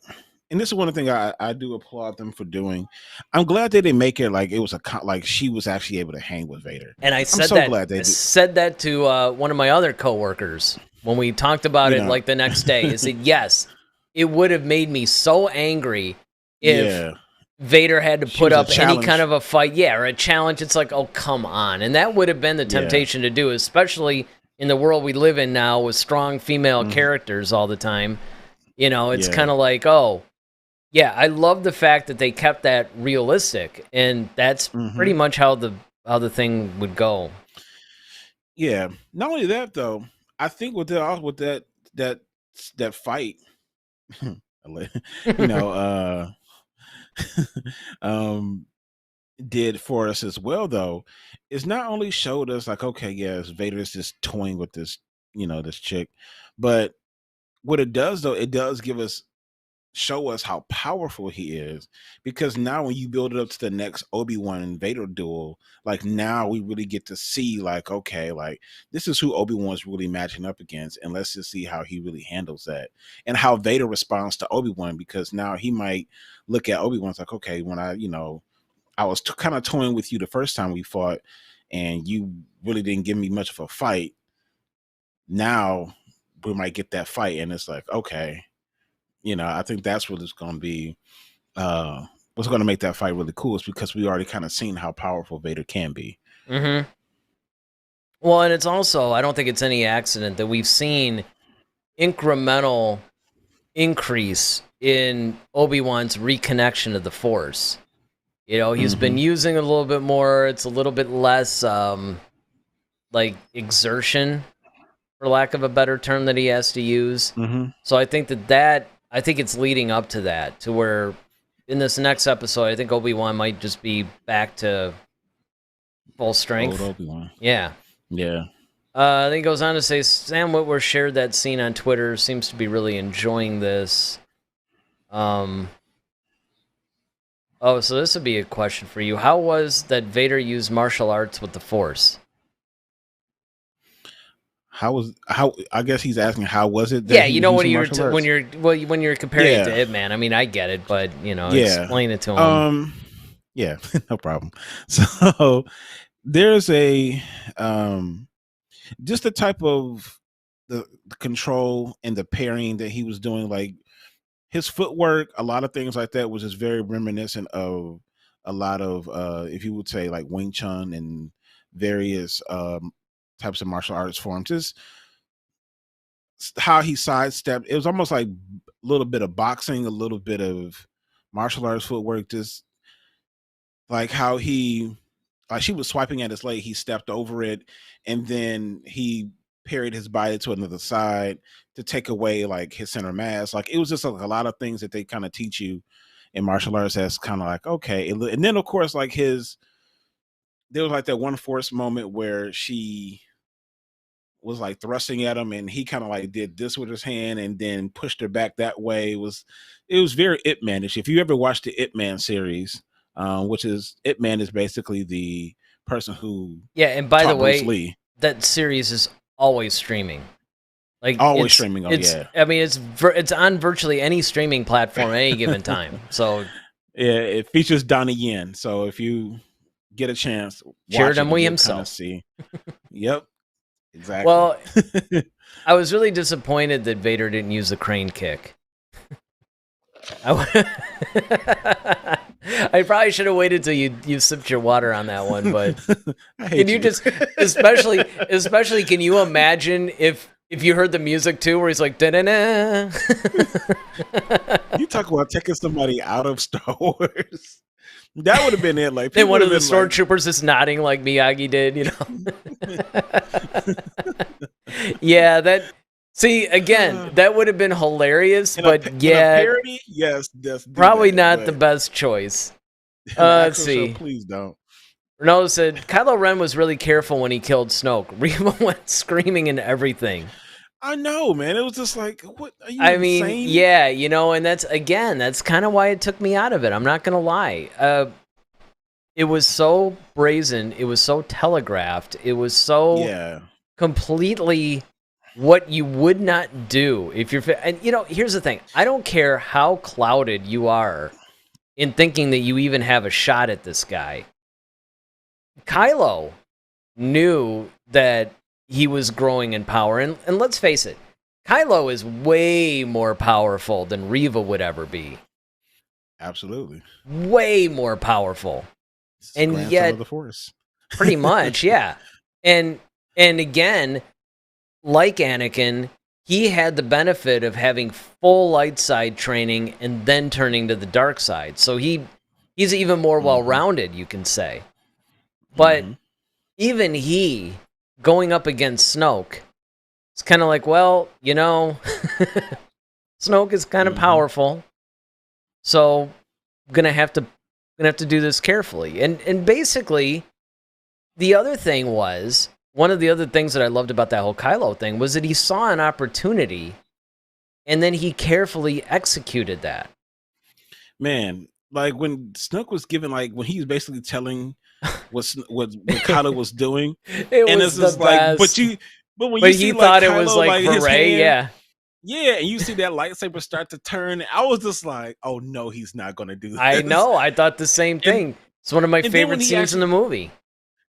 and this is one thing I do applaud them for doing. I'm glad they didn't make it like it was like she was actually able to hang with Vader. And I'm so glad they did. said that to one of my other coworkers when we talked about it like the next day. Is that yes, it would have made me so angry if Vader had to put up any kind of a fight, or a challenge. It's like, oh, come on. And that would have been the temptation to do, especially in the world we live in now with strong female characters all the time. You know, it's kind of like, oh, yeah, I love the fact that they kept that realistic, and that's pretty much how the thing would go. Yeah. Not only that, though, I think with that fight, you know, did for us as well, though, is not only showed us like, okay, yes, Vader is just toying with this, this chick, but what it does, though, it does show us how powerful he is, because now when you build it up to the next Obi-Wan and Vader duel, like now we really get to see like, okay, like this is who Obi-Wan's really matching up against, and let's just see how he really handles that and how Vader responds to Obi-Wan, because now he might look at Obi-Wan's like, okay, when I was kind of toying with you the first time we fought and you really didn't give me much of a fight. Now we might get that fight, and it's like, okay, I think that's what it's going to be. What's going to make that fight really cool is because we already kind of seen how powerful Vader can be. Mm-hmm. Well, and it's also, I don't think it's any accident that we've seen incremental increase in Obi-Wan's reconnection to the Force. He's been using a little bit more. It's a little bit less like exertion, for lack of a better term, that he has to use. So I think I think it's leading up to that, to where in this next episode, I think Obi-Wan might just be back to full strength. Old Obi-Wan. Yeah. Yeah. I think it goes on to say, Sam Witwer shared that scene on Twitter, seems to be really enjoying this. Oh, so this would be a question for you. How was that Vader used martial arts with the Force? How I guess he's asking how was it that when you're comparing it to Ip Man. I mean, I get it, but explain it to him. Yeah, no problem. So there's a just the type of the control and the pairing that he was doing, like his footwork, a lot of things like that was just very reminiscent of a lot of if you would say like Wing Chun and various types of martial arts forms. Just how he sidestepped, it was almost like a little bit of boxing, a little bit of martial arts footwork, just like how she was swiping at his leg, he stepped over it, and then he parried his body to another side to take away like his center mass. Like it was just like a lot of things that they kind of teach you in martial arts that's kind of like, okay. And then of course, like there was like that one Force moment where she was like thrusting at him and he kind of like did this with his hand and then pushed her back that way. It was very Ip Man-ish. If you ever watched the Ip Man series, which is Ip Man is basically the person who and by the way, Bruce Lee. That series is always streaming. Like always streaming. I mean, it's on virtually any streaming platform at any given time. So yeah, it features Donnie Yen. So if you get a chance, Jared Amui himself. See. Yep. Exactly. Well, I was really disappointed that Vader didn't use the crane kick. I probably should have waited till you sipped your water on that one, but can you just, especially, can you imagine if you heard the music too, where he's like, da-da-da. You talk about taking somebody out of Star Wars. That would have been it. Like then one of the stormtroopers is nodding like Miyagi did, Yeah, that. See, again, that would have been hilarious, but parody, yes, probably not the best choice. Let's see. Please don't. Ronaldo said Kylo Ren was really careful when he killed Snoke. Reva went screaming and everything. I know, man. It was just like, what? Are you insane? Yeah, and that's kind of why it took me out of it. I'm not gonna lie. It was so brazen. It was so telegraphed. It was so completely what you would not do if you're and here's the thing, I don't care how clouded you are in thinking that you even have a shot at this guy. Kylo knew that he was growing in power, and let's face it, Kylo is way more powerful than Reva would ever be. Absolutely. Way more powerful. And yet of the Force. pretty much, yeah. And again, like Anakin, he had the benefit of having full light side training and then turning to the dark side. So he's even more well-rounded, you can say. But even he, going up against Snoke, it's kind of like, well, Snoke is kind of powerful, so I'm gonna have to do this carefully. And basically, the other thing was, one of the other things that I loved about that whole Kylo thing was that he saw an opportunity, and then he carefully executed that. Man, like when Snoke was given, like when he was basically telling what Kylo was doing, it's just like, but when you see he like thought Kylo, it was like his Rey, hand, yeah, and you see that lightsaber start to turn, I was just like, oh no, he's not gonna do this. I know, I thought the same thing. It's one of my favorite scenes in the movie.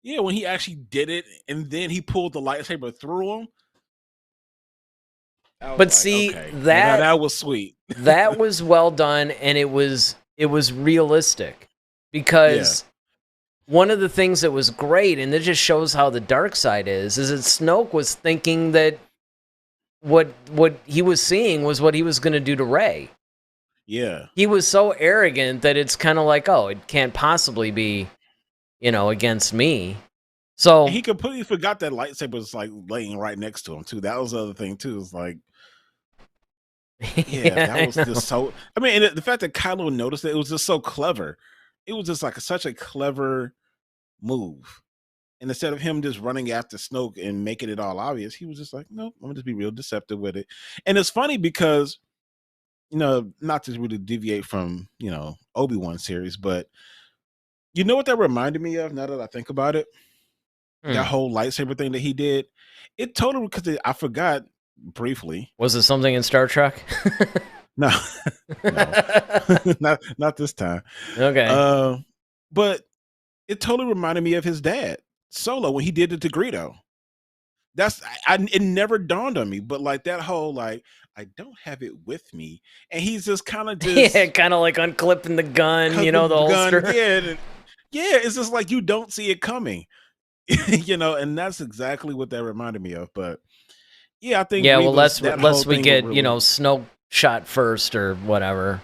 Yeah, when he actually did it, and then he pulled the lightsaber through him. But see, okay. that was sweet. That was well done, and it was realistic, because one of the things that was great, and it just shows how the dark side is that Snoke was thinking that what he was seeing was what he was going to do to Rey. Yeah. He was so arrogant that it's kind of like, oh, it can't possibly be, against me. So and he completely forgot that lightsaber was like laying right next to him too. That was the other thing too. It's like, that was just so. I mean, and the fact that Kylo noticed it was just so clever. It was just like such a clever move. And instead of him just running after Snoke and making it all obvious, he was just like, nope, I'm gonna just be real deceptive with it. And it's funny because, not to really deviate from, Obi Wan series, but you know what that reminded me of now that I think about it? That whole lightsaber thing that he did. It totally, because I forgot briefly. Was it something in Star Trek? No. not this time. Okay. But it totally reminded me of his dad, Solo, when he did it to Greedo. It never dawned on me, but like that whole, like, I don't have it with me, and he's just kind of kind of like unclipping the gun, the holster. Yeah, it's just like you don't see it coming, and that's exactly what that reminded me of. But yeah, I think lest we get Snoke shot first or whatever.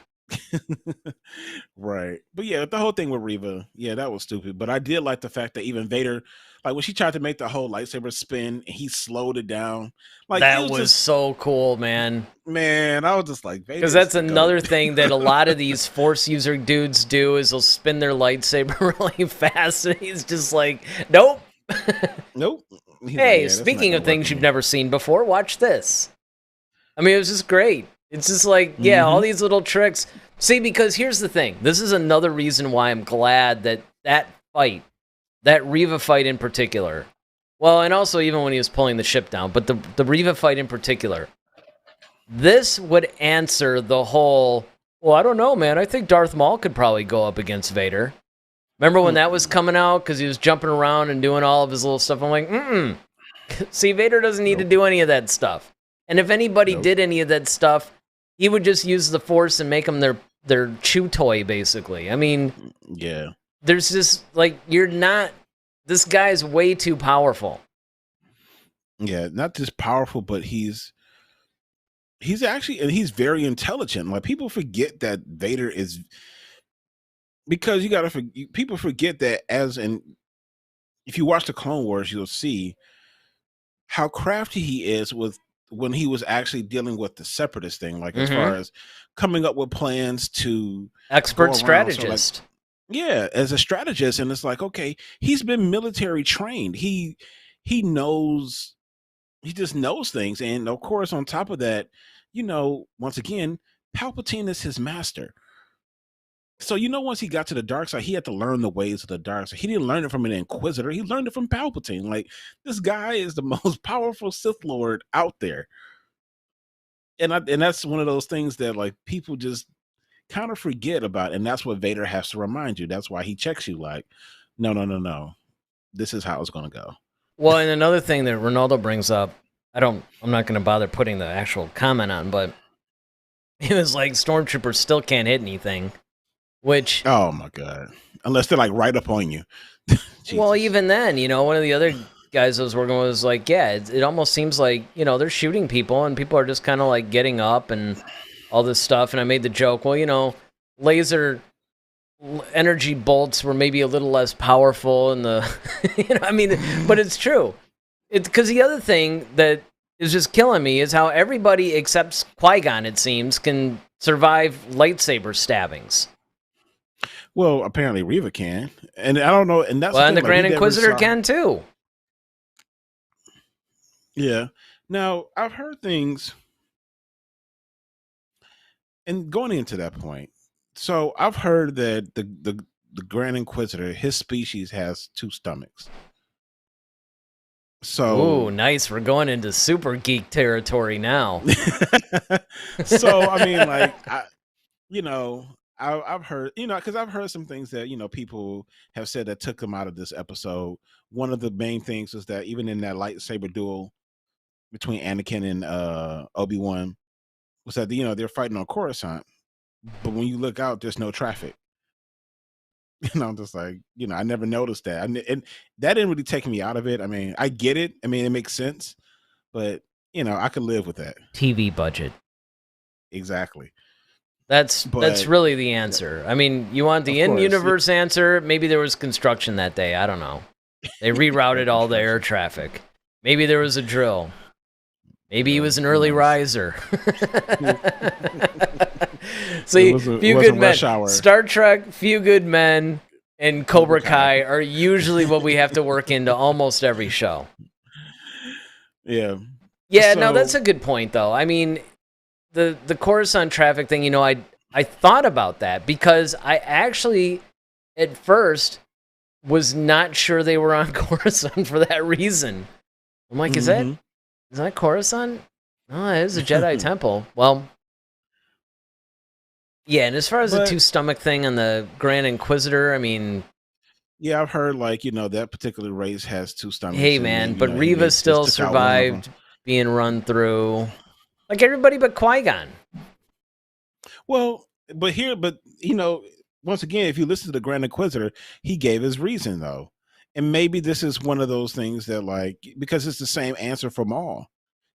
Right. But yeah, the whole thing with Reva, that was stupid. But I did like the fact that even Vader, like when she tried to make the whole lightsaber spin, he slowed it down. Like that was so cool, man. Man, I was just like, because that's another thing that a lot of these Force user dudes do is they'll spin their lightsaber really fast, and he's just like, nope. Nope. Hey, like, speaking of things you've never seen before, watch this. I mean, it was just great. It's just like, all these little tricks. See, because here's the thing. This is another reason why I'm glad that fight, that Reva fight in particular, well, and also even when he was pulling the ship down, but the Reva fight in particular, this would answer the whole, well, I don't know, man. I think Darth Maul could probably go up against Vader. Remember when that was coming out? Because he was jumping around and doing all of his little stuff. I'm like, See, Vader doesn't need to do any of that stuff. And if anybody did any of that stuff, he would just use the Force and make them their chew toy, basically. I mean, there's just, like, this guy's way too powerful. Yeah, not just powerful, but he's actually, and he's very intelligent. Like, people forget that Vader is, because people forget that if you watch the Clone Wars, you'll see how crafty he is when he was actually dealing with the separatist thing, like as far as coming up with plans to expert strategist. So like, as a strategist. And it's like, okay, he's been military trained. He just knows things. And of course, on top of that, once again, Palpatine is his master. So once he got to the dark side, he had to learn the ways of the dark side. He didn't learn it from an Inquisitor. He learned it from Palpatine. Like, this guy is the most powerful Sith Lord out there. And that's one of those things that like people just kind of forget about. And that's what Vader has to remind you. That's why he checks you like, no. This is how it's going to go. Well, and another thing that Ronaldo brings up, I'm not going to bother putting the actual comment on, but it was like stormtroopers still can't hit anything, which... Oh, my God. Unless they're like right up on you. Well, even then, one of the other guys I was working with was like, yeah, it almost seems like, they're shooting people and people are just kind of like getting up and all this stuff. And I made the joke, well, laser energy bolts were maybe a little less powerful in the, but it's true. It's because the other thing that is just killing me is how everybody except Qui-Gon, it seems, can survive lightsaber stabbings. Well, apparently Reva can, and I don't know, and that's and the Grand Inquisitor can too. Yeah. Now I've heard things, and going into that point, so I've heard that the Grand Inquisitor, his species has 2 stomachs. So, ooh, nice. We're going into super geek territory now. So I mean, like, I've heard, because I've heard some things that people have said that took them out of this episode. One of the main things was that even in that lightsaber duel between Anakin and Obi Wan, was that they're fighting on Coruscant, but when you look out, there's no traffic. And I'm just like, I never noticed that, and that didn't really take me out of it. I mean, I get it. I mean, it makes sense, but I could live with that. TV budget. Exactly. That's really the answer. I mean, you want the in-universe answer? Maybe there was construction that day. I don't know. They rerouted all the air traffic. Maybe there was a drill. Maybe he was an early riser. See, Few Good Men. Star Trek, Few Good Men, and Cobra Kai are usually what we have to work into almost every show. Yeah. Yeah, no, that's a good point, though. I mean, the Coruscant traffic thing, I thought about that because I actually, at first, was not sure they were on Coruscant for that reason. I'm like, is that Coruscant? No, it is a Jedi temple. Well, yeah, and as far as the 2 stomach thing on the Grand Inquisitor, I mean... Yeah, I've heard, like, that particular race has 2 stomachs. Hey, man, but Reva still survived being run through. Like everybody but Qui-Gon. Well, but once again, if you listen to the Grand Inquisitor, he gave his reason, though. And maybe this is one of those things that, like, because it's the same answer for Maul.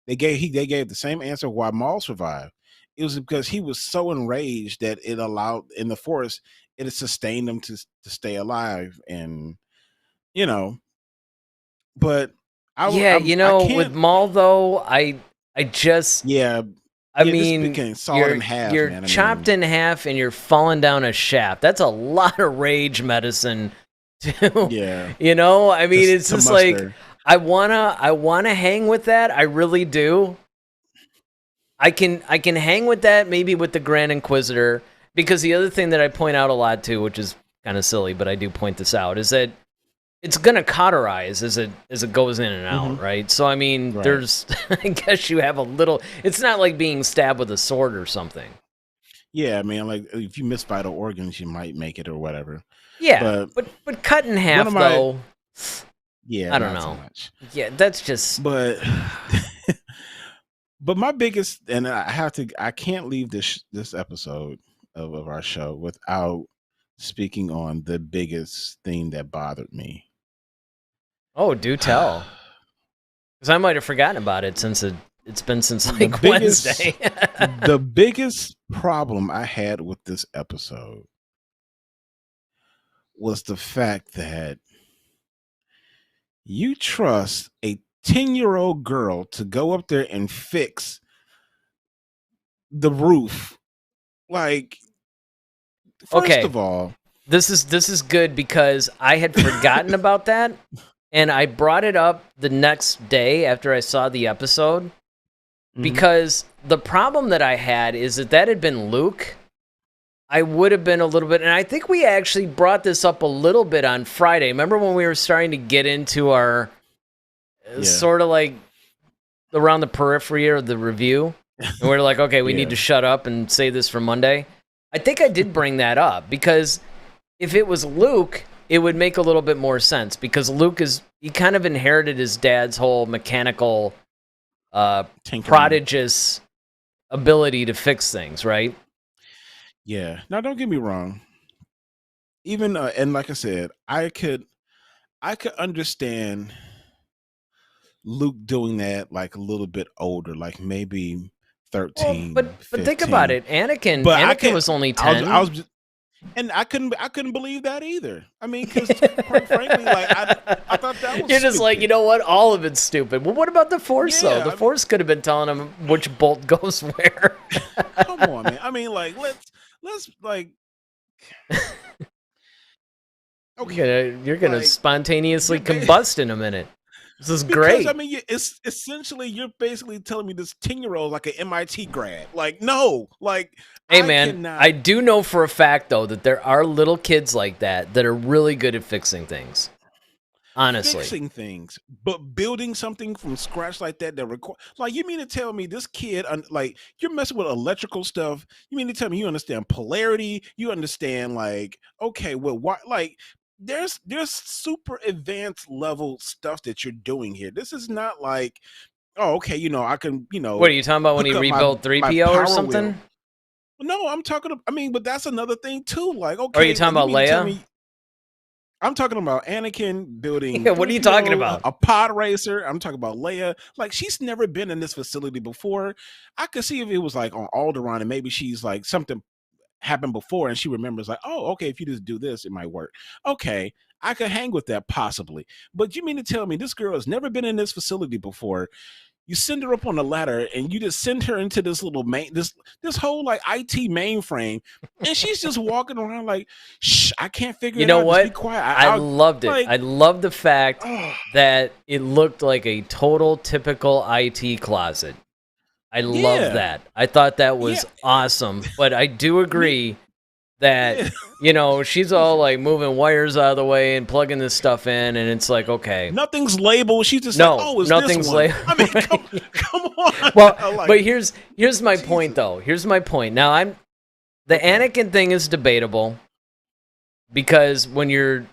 They gave the same answer why Maul survived. It was because he was so enraged that it allowed, in the Force, it sustained him to stay alive. And, but with Maul, though, I just... Yeah. I mean, you're chopped in half and you're falling down a shaft. That's a lot of rage medicine. Yeah. I mean, it's just like, I wanna hang with that. I really do. I can hang with that maybe with the Grand Inquisitor, because the other thing that I point out a lot too, which is kind of silly, but I do point this out, is that it's gonna cauterize as it goes in and out, right? So I mean, there's, I guess you have a little. It's not like being stabbed with a sword or something. Yeah, I mean, like if you miss vital organs, you might make it or whatever. Yeah, but cut in half though. Yeah, I don't know. So much. Yeah, that's just. But my biggest, and I can't leave this episode of our show without speaking on the biggest thing that bothered me. Oh, do tell. Because I might have forgotten about it since it's been since like Wednesday. The biggest problem I had with this episode was the fact that you trust a 10-year-old girl to go up there and fix the roof. Like, first of all, this is good because I had forgotten about that, and I brought it up the next day after I saw the episode, because the problem that I had is that had been Luke, I would have been a little bit, and I think we actually brought this up a little bit on Friday. Remember when we were starting to get into our sort of like around the periphery of the review? And we're like, okay, we need to shut up and save this for Monday. I think I did bring that up because if it was Luke, it would make a little bit more sense because Luke he kind of inherited his dad's whole mechanical, prodigious ability to fix things, right? Yeah. Now, don't get me wrong. Even and like I said, I could understand Luke doing that like a little bit older, like maybe 13. Well, but think about it. Anakin was only 10. And I couldn't believe that either. I mean, because quite frankly, like I thought that was You're just stupid. like, you know what? All of it's stupid. Well, what about the Force, though? The Force could have been telling him which bolt goes where. Come on, man. I mean, like, let's like... Okay. You're gonna like, spontaneously combust in a minute. This is great. I mean, it's essentially you're basically telling me this 10-year-old like an MIT grad. Like, no, like, hey man, I do know for a fact though that there are little kids like that are really good at fixing things. Honestly, fixing things, but building something from scratch like that require, like, you mean to tell me this kid, like, you're messing with electrical stuff? You mean to tell me you understand polarity? You understand, like, okay, well, why, like, there's super advanced level stuff that you're doing here. This is not like, oh, okay, I can, What are you talking about when he rebuilt 3PO or something? Wheel. No, I'm talking. I mean, but that's another thing too. Like, okay, are you talking about Leia? I'm talking about Anakin building. Yeah, what are you talking about? A pod racer. I'm talking about Leia. Like, she's never been in this facility before. I could see if it was like on Alderaan and maybe she's like something happened before and she remembers like, oh, okay, if you just do this, it might work. Okay, I could hang with that possibly. But you mean to tell me this girl has never been in this facility before? You send her up on the ladder and you just send her into this little this whole like IT mainframe, and she's just walking around like, shh, I can't figure it out. You know what? Just be quiet. I loved it. Like, I love the fact that it looked like a total typical IT closet. I love that. I thought that was awesome. But I do agree that, she's all like moving wires out of the way and plugging this stuff in, and it's like, okay. Nothing's labeled. She's just like, oh, nothing's labeled. I mean, come on. Well, like, but here's my point, though. Here's my point. Now, the Anakin thing is debatable because when you're,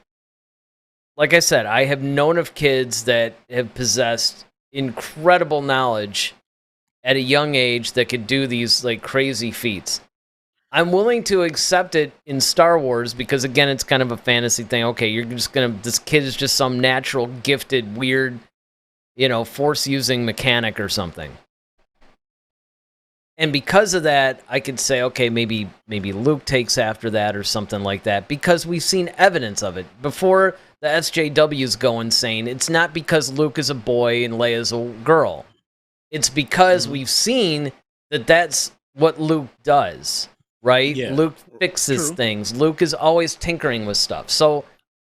like I said, I have known of kids that have possessed incredible knowledge at a young age that could do these like crazy feats. I'm willing to accept it in Star Wars because, again, it's kind of a fantasy thing. Okay, this kid is just some natural, gifted, weird, force-using mechanic or something. And because of that, I could say, okay, maybe Luke takes after that or something like that because we've seen evidence of it. Before the SJWs go insane, it's not because Luke is a boy and Leia's a girl. It's because we've seen that that's what Luke does, right? Yeah. Luke fixes things. Luke is always tinkering with stuff. So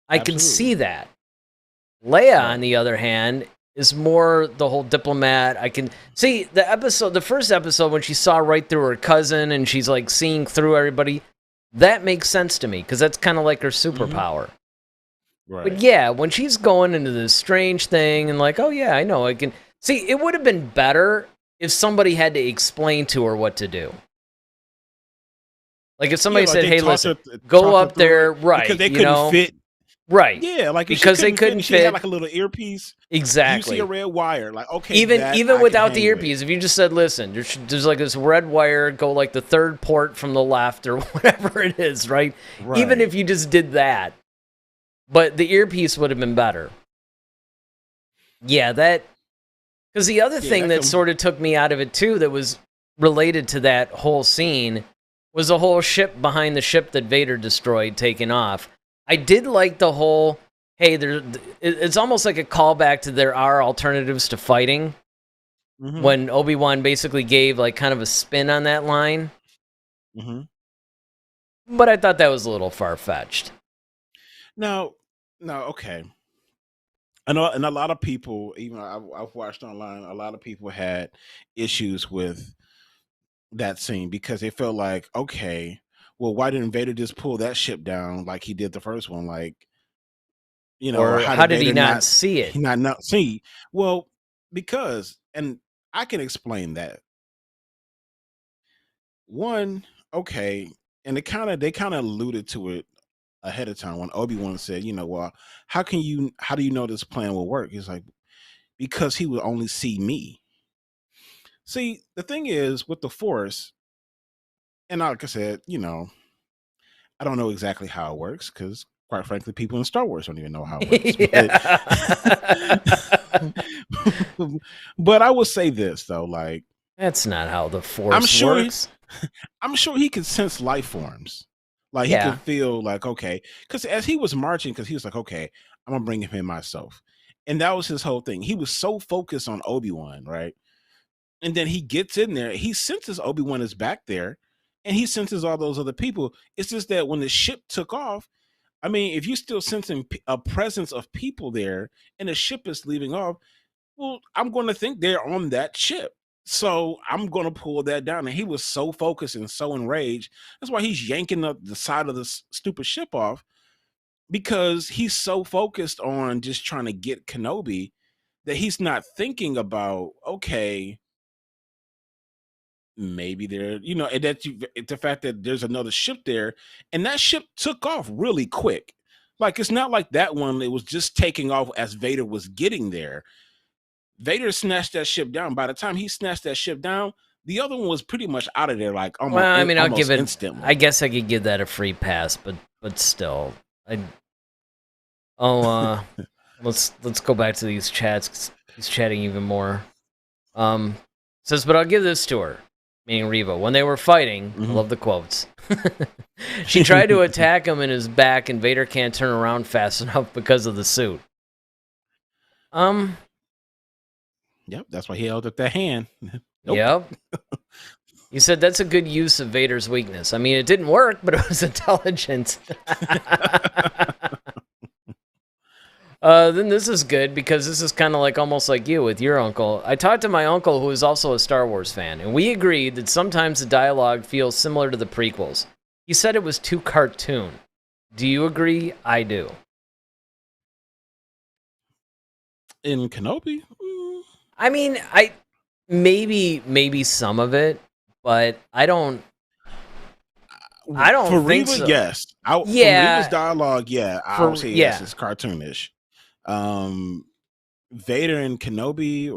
I can see that. Leia, on the other hand, is more the whole diplomat. I can see the first episode when she saw right through her cousin and she's like seeing through everybody. That makes sense to me because that's kind of like her superpower. Right. But yeah, when she's going into this strange thing and like, oh yeah, I know I can. See, it would have been better if somebody had to explain to her what to do. Like if somebody said, hey, listen, go up there, right. Because they couldn't fit. Right. Yeah, like because they couldn't fit. She had like a little earpiece. Exactly. You see a red wire. Like, okay. Even without the earpiece, if you just said, listen, there's like this red wire, go like the third port from the left or whatever it is, right? Even if you just did that. But the earpiece would have been better. Yeah, because the other thing that sort of took me out of it, too, that was related to that whole scene, was the whole ship behind the ship that Vader destroyed taking off. I did like the whole, hey, it's almost like a callback to there are alternatives to fighting, when Obi Wan basically gave like kind of a spin on that line. But I thought that was a little far-fetched. No, okay. I know, and a lot of people, even I've watched online, a lot of people had issues with that scene because they felt like, okay, well, why didn't Vader just pull that ship down like he did the first one? Like, or Or how how did did he Vader not see it? not see? Well, because, and I can explain that. One, okay, and they kind of alluded to it ahead of time when Obi-Wan said, well, how do you know this plan will work? He's like, because he will only see me. See, the thing is with the Force, and like I said, I don't know exactly how it works because, quite frankly, people in Star Wars don't even know how it works. But I will say this though, like, That's not how the I'm Force sure works. I'm sure he could sense life forms. Like he Yeah. could feel like, okay, because as he was marching, because he was like, okay, I'm gonna bring him in myself, and that was his whole thing. He was so focused on Obi-Wan, right? And then he gets in there, he senses Obi-Wan is back there, and he senses all those other people. It's just that when the ship took off, I mean, if you're still sensing a presence of people there, and the ship is leaving off, well, I'm going to think they're on that ship. So I'm going to pull that down. And he was so focused and so enraged. That's why he's yanking up the side of the stupid ship off, because he's so focused on just trying to get Kenobi that he's not thinking about, okay, maybe there, and the fact that there's another ship there, and that ship took off really quick. Like, it's not like that one, it was just taking off as Vader was getting there. Vader snatched that ship down. By the time he snatched that ship down, the other one was pretty much out of there, like almost, Well, I mean, I'll give it instantly. I guess I could give that a free pass, but still, let's go back to these chats. 'Cause he's chatting even more. Says, but I'll give this to her, meaning Reva. When they were fighting, I love the quotes. She tried to attack him in his back, and Vader can't turn around fast enough because of the suit. Yep, that's why he held up that hand. Nope. Yep. You said that's a good use of Vader's weakness. I mean, it didn't work, but it was intelligent. Then this is good because this is kind of like almost like you with your uncle. I talked to my uncle who is also a Star Wars fan, and we agreed that sometimes the dialogue feels similar to the prequels. He said it was too cartoon. Do you agree? I do. In Kenobi? I mean, maybe some of it, but I don't For think Reva, so. yes. Yeah. For Reva's dialogue, yeah, I would say yes, yeah. it's cartoonish. Vader and Kenobi,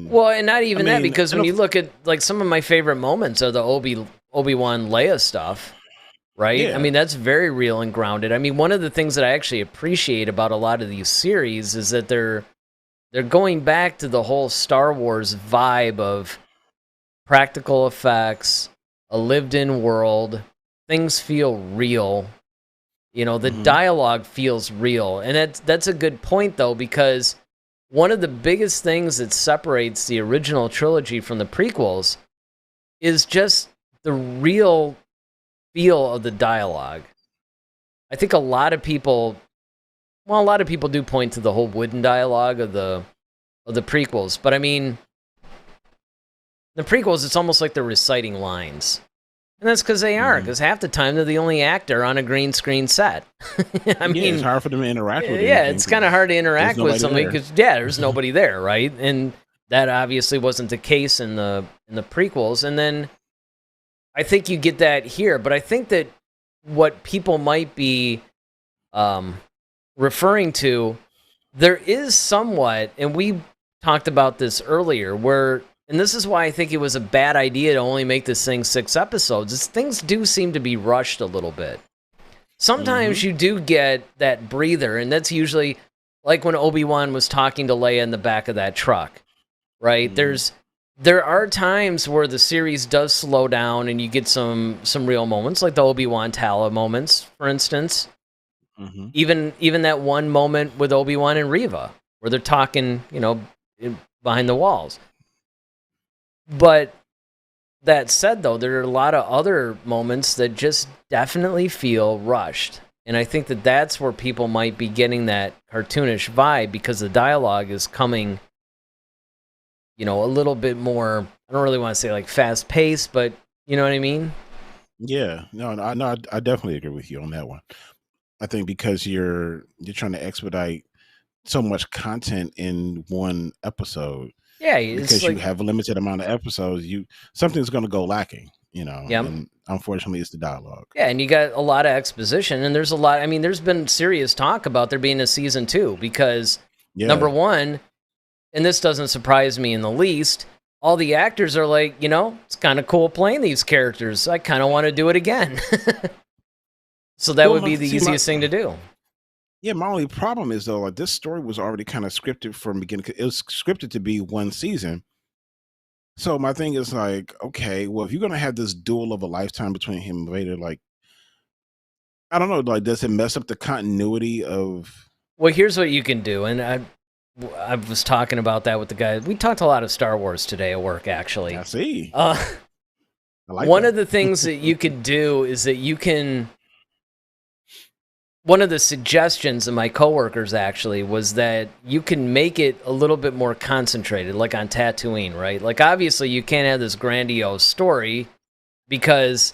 well, and not even that, because when you look at like some of my favorite moments are the Obi-Wan Leia stuff, right? Yeah. I mean, that's very real and grounded. I mean, one of the things that I actually appreciate about a lot of these series is that they're going back to the whole Star Wars vibe of practical effects, a lived-in world, things feel real. The dialogue feels real. And that's a good point, though, because one of the biggest things that separates the original trilogy from the prequels is just the real feel of the dialogue. I think a lot of people do point to the whole wooden dialogue of the prequels, but I mean, the prequels, it's almost like they're reciting lines. And that's because they are, because half the time they're the only actor on a green screen set. I mean, it's hard for them to interact with. Yeah, it's kind of hard to interact with somebody because there's nobody there, right? And that obviously wasn't the case in the prequels. And then I think you get that here, but I think that what people might be referring to, there is somewhat, and we talked about this earlier, where. And this is why I think it was a bad idea to only make this thing 6 episodes. Is things do seem to be rushed a little bit. Sometimes you do get that breather, and that's usually like when Obi-Wan was talking to Leia in the back of that truck, right? There are times where the series does slow down, and you get some real moments, like the Obi-Wan Tala moments, for instance. Even that one moment with Obi-Wan and Reva, where they're talking, behind the walls. But that said, though, there are a lot of other moments that just definitely feel rushed. And I think that that's where people might be getting that cartoonish vibe, because the dialogue is coming, a little bit more, I don't really want to say like fast-paced, but you know what I mean? Yeah, no, I definitely agree with you on that one. I think because you're trying to expedite so much content in one episode Yeah, it's because you like, have a limited amount of episodes, something's going to go lacking, yeah. and unfortunately, it's the dialogue. Yeah, and you got a lot of exposition, and there's a lot. I mean, there's been serious talk about there being a season 2 because, number Yeah, one, and this doesn't surprise me in the least, all the actors are like, it's kind of cool playing these characters. I kind of want to do it again. So that well, would be the see, my easiest thing to do. yeah, my only problem is though, like this story was already kind of scripted from beginning. It was scripted to be one season. So my thing is like, okay, well, if you're gonna have this duel of a lifetime between him and Vader, like, I don't know, like, does it mess up the continuity of? Well, here's what you can do, and I was talking about that with the guy. We talked a lot of Star Wars today at work, actually. I see. Uh, I like one that. of the things that you could do is that you can. One of the suggestions of my coworkers actually was that you can make it a little bit more concentrated, like on Tatooine, right? Like, obviously, you can't have this grandiose story because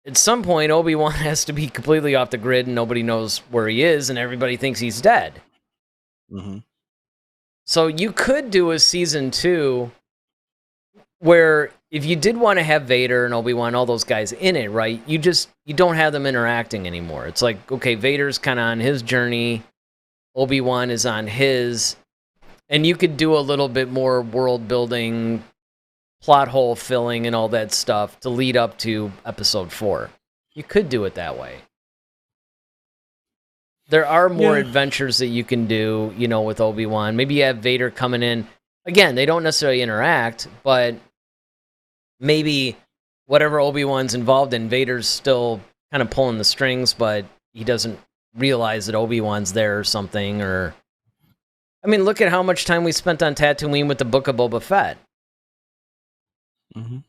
at some point, Obi-Wan has to be completely off the grid and nobody knows where he is and everybody thinks he's dead. Hmm. So you could do a season 2 where if you did want to have Vader and Obi-Wan, all those guys in it, right? You don't have them interacting anymore. It's like, okay, Vader's kind of on his journey, Obi-Wan is on his, and you could do a little bit more world building, plot hole filling, and all that stuff to lead up to episode 4. You could do it that way. There are more adventures that you can do, with Obi-Wan. Maybe you have Vader coming in. Again, they don't necessarily interact, but maybe whatever Obi-Wan's involved in, Vader's still kind of pulling the strings, but he doesn't realize that Obi-Wan's there or something. Or, I mean, look at how much time we spent on Tatooine with the Book of Boba Fett. Hmm.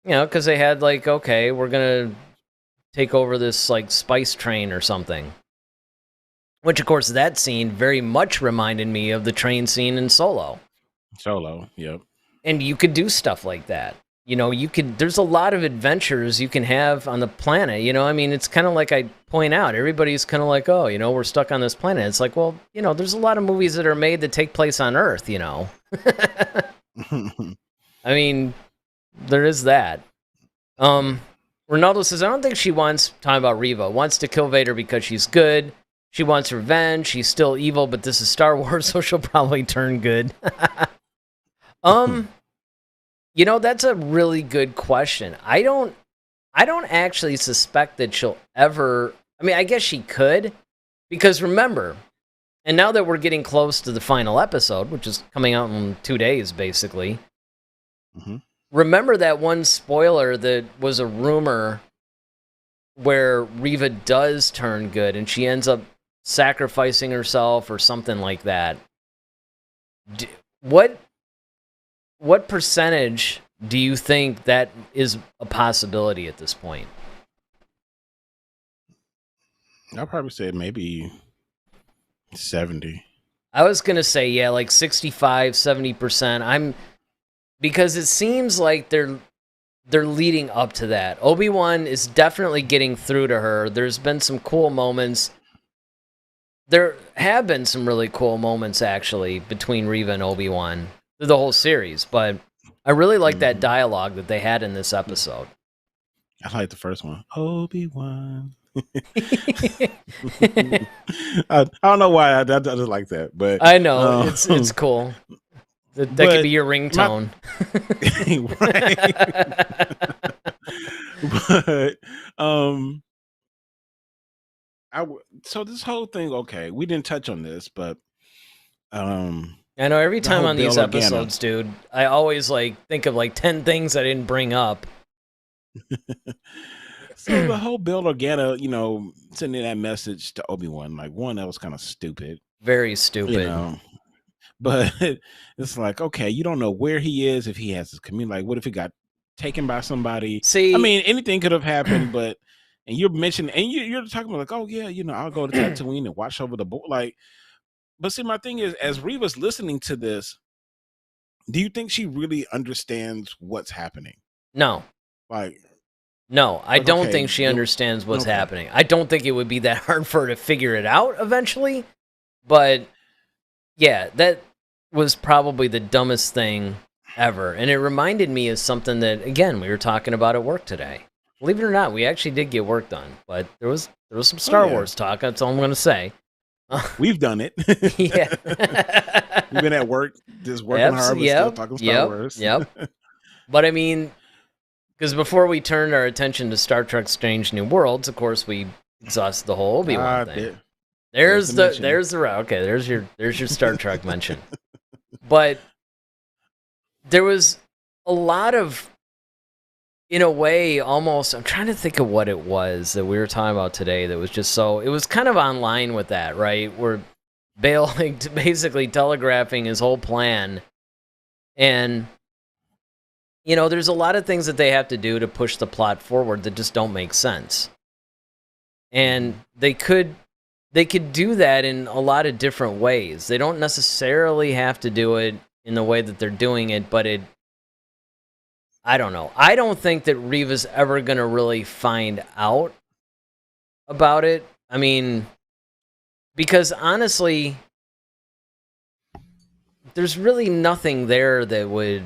Because they had like, okay, we're gonna take over this like spice train or something. Which, of course, that scene very much reminded me of the train scene in Solo. Solo, yep. And you could do stuff like that. There's a lot of adventures you can have on the planet. I mean, it's kind of like I point out, everybody's kind of like, oh, we're stuck on this planet. It's like, well, there's a lot of movies that are made that take place on Earth, I mean, there is that. Ronaldo says, I don't think she wants, talking about Reva, wants to kill Vader because she's good. She wants revenge. She's still evil, but this is Star Wars, so she'll probably turn good. That's a really good question. I don't actually suspect that she'll ever. I mean, I guess she could, because remember, and now that we're getting close to the final episode, which is coming out in 2 days, basically. Hmm. Remember that one spoiler that was a rumor where Reva does turn good and she ends up sacrificing herself or something like that. What percentage do you think that is a possibility at this point? I'll probably say maybe 70. I was going to say, yeah, like 65, 70%. Because it seems like they're leading up to that. Obi-Wan is definitely getting through to her. There's been some cool moments. There have been some really cool moments, actually, between Reva and Obi-Wan through the whole series. But I really like that dialogue that they had in this episode. I like the first one. Obi-Wan. I don't know why I just like that, but I know it's cool. That could be your ringtone. But so this whole thing, okay, we didn't touch on this, but I know every time on these episodes, dude, I always think of 10 things I didn't bring up. So the whole Bail Organa, sending that message to Obi-Wan, one, that was kind of stupid. Very stupid. But it's like, okay, you don't know where he is, if he has his community. What if he got taken by somebody? See, I mean, anything could have happened, but and you're mentioning, and you're talking about oh yeah, I'll go to Tatooine and watch over the board. But see, my thing is, as Reva's listening to this, do you think she really understands what's happening? No. No, I Like, don't okay, think she understands what's okay. happening. I don't think it would be that hard for her to figure it out eventually. But yeah, that was probably the dumbest thing ever. And it reminded me of something that, again, we were talking about at work today. Believe it or not, we actually did get work done. But there was some Star Wars talk. That's all I'm going to say. We've done it. Yeah. We've been at work, just working hard, but still talking Star Wars. Yep. But I mean, because before we turned our attention to Star Trek Strange New Worlds, of course, we exhausted the whole Obi Wan thing. There's the route. Okay, there's your Star Trek mention. But there was a lot of, in a way, almost, I'm trying to think of what it was that we were talking about today that was just so, it was kind of online with that, right? Where Bale basically telegraphing his whole plan. And, you know, there's a lot of things that they have to do to push the plot forward that just don't make sense. And they could do that in a lot of different ways. They don't necessarily have to do it in the way that they're doing it, but I don't know. I don't think that Reva's ever going to really find out about it. I mean, because honestly, there's really nothing there that would,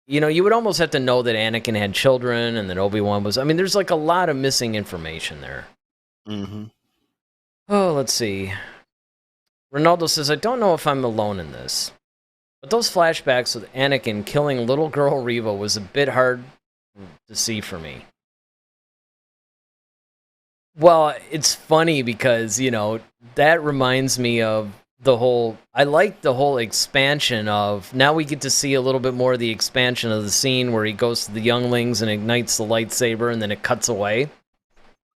you know, you would almost have to know that Anakin had children and that Obi-Wan was, I mean, there's like a lot of missing information there. Mm-hmm. Oh, let's see. Ronaldo says, I don't know if I'm alone in this, but those flashbacks with Anakin killing little girl Reva was a bit hard to see for me. Well, it's funny because, you know, that reminds me of I like the whole expansion of, now we get to see a little bit more of the expansion of the scene where he goes to the younglings and ignites the lightsaber and then it cuts away.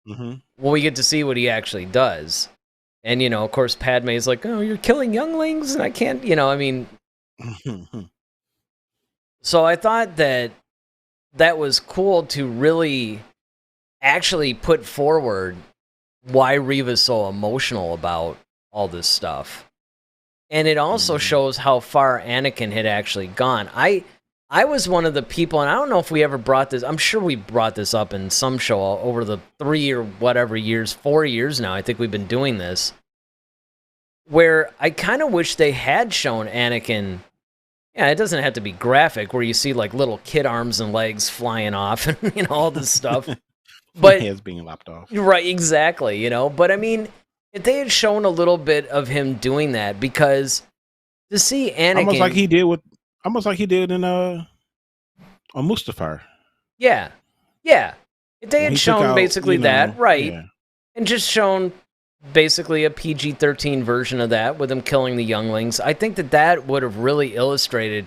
Mm-hmm. Well, we get to see what he actually does. And, you know, of course, Padme's like, oh, you're killing younglings and I can't, you know, I mean. So I thought that was cool to really actually put forward why Reva's so emotional about all this stuff. And it also shows how far Anakin had actually gone. I was one of the people, and I don't know if we ever brought this, I'm sure we brought this up in some show over the 3 or whatever years, 4 years now, I think we've been doing this, where I kind of wish they had shown Anakin. Yeah, it doesn't have to be graphic, where you see like little kid arms and legs flying off and, you know, all this stuff. But heads being lopped off. Right, exactly, you know. But I mean, if they had shown a little bit of him doing that, because to see Anakin, almost like he did in on Mustafar. Yeah. If they had shown basically that, right, yeah. And just shown basically a PG-13 version of that with him killing the younglings, I think that would have really illustrated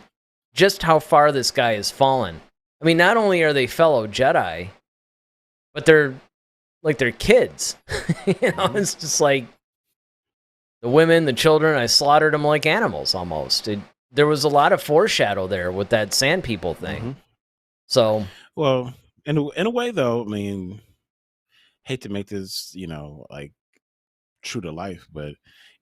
just how far this guy has fallen. I mean, not only are they fellow Jedi, but they're kids. You know, it's just like the women, the children, I slaughtered them like animals almost. There was a lot of foreshadow there with that sand people thing. Mm-hmm. So, well, in a way though, I mean, hate to make this, you know, like true to life, but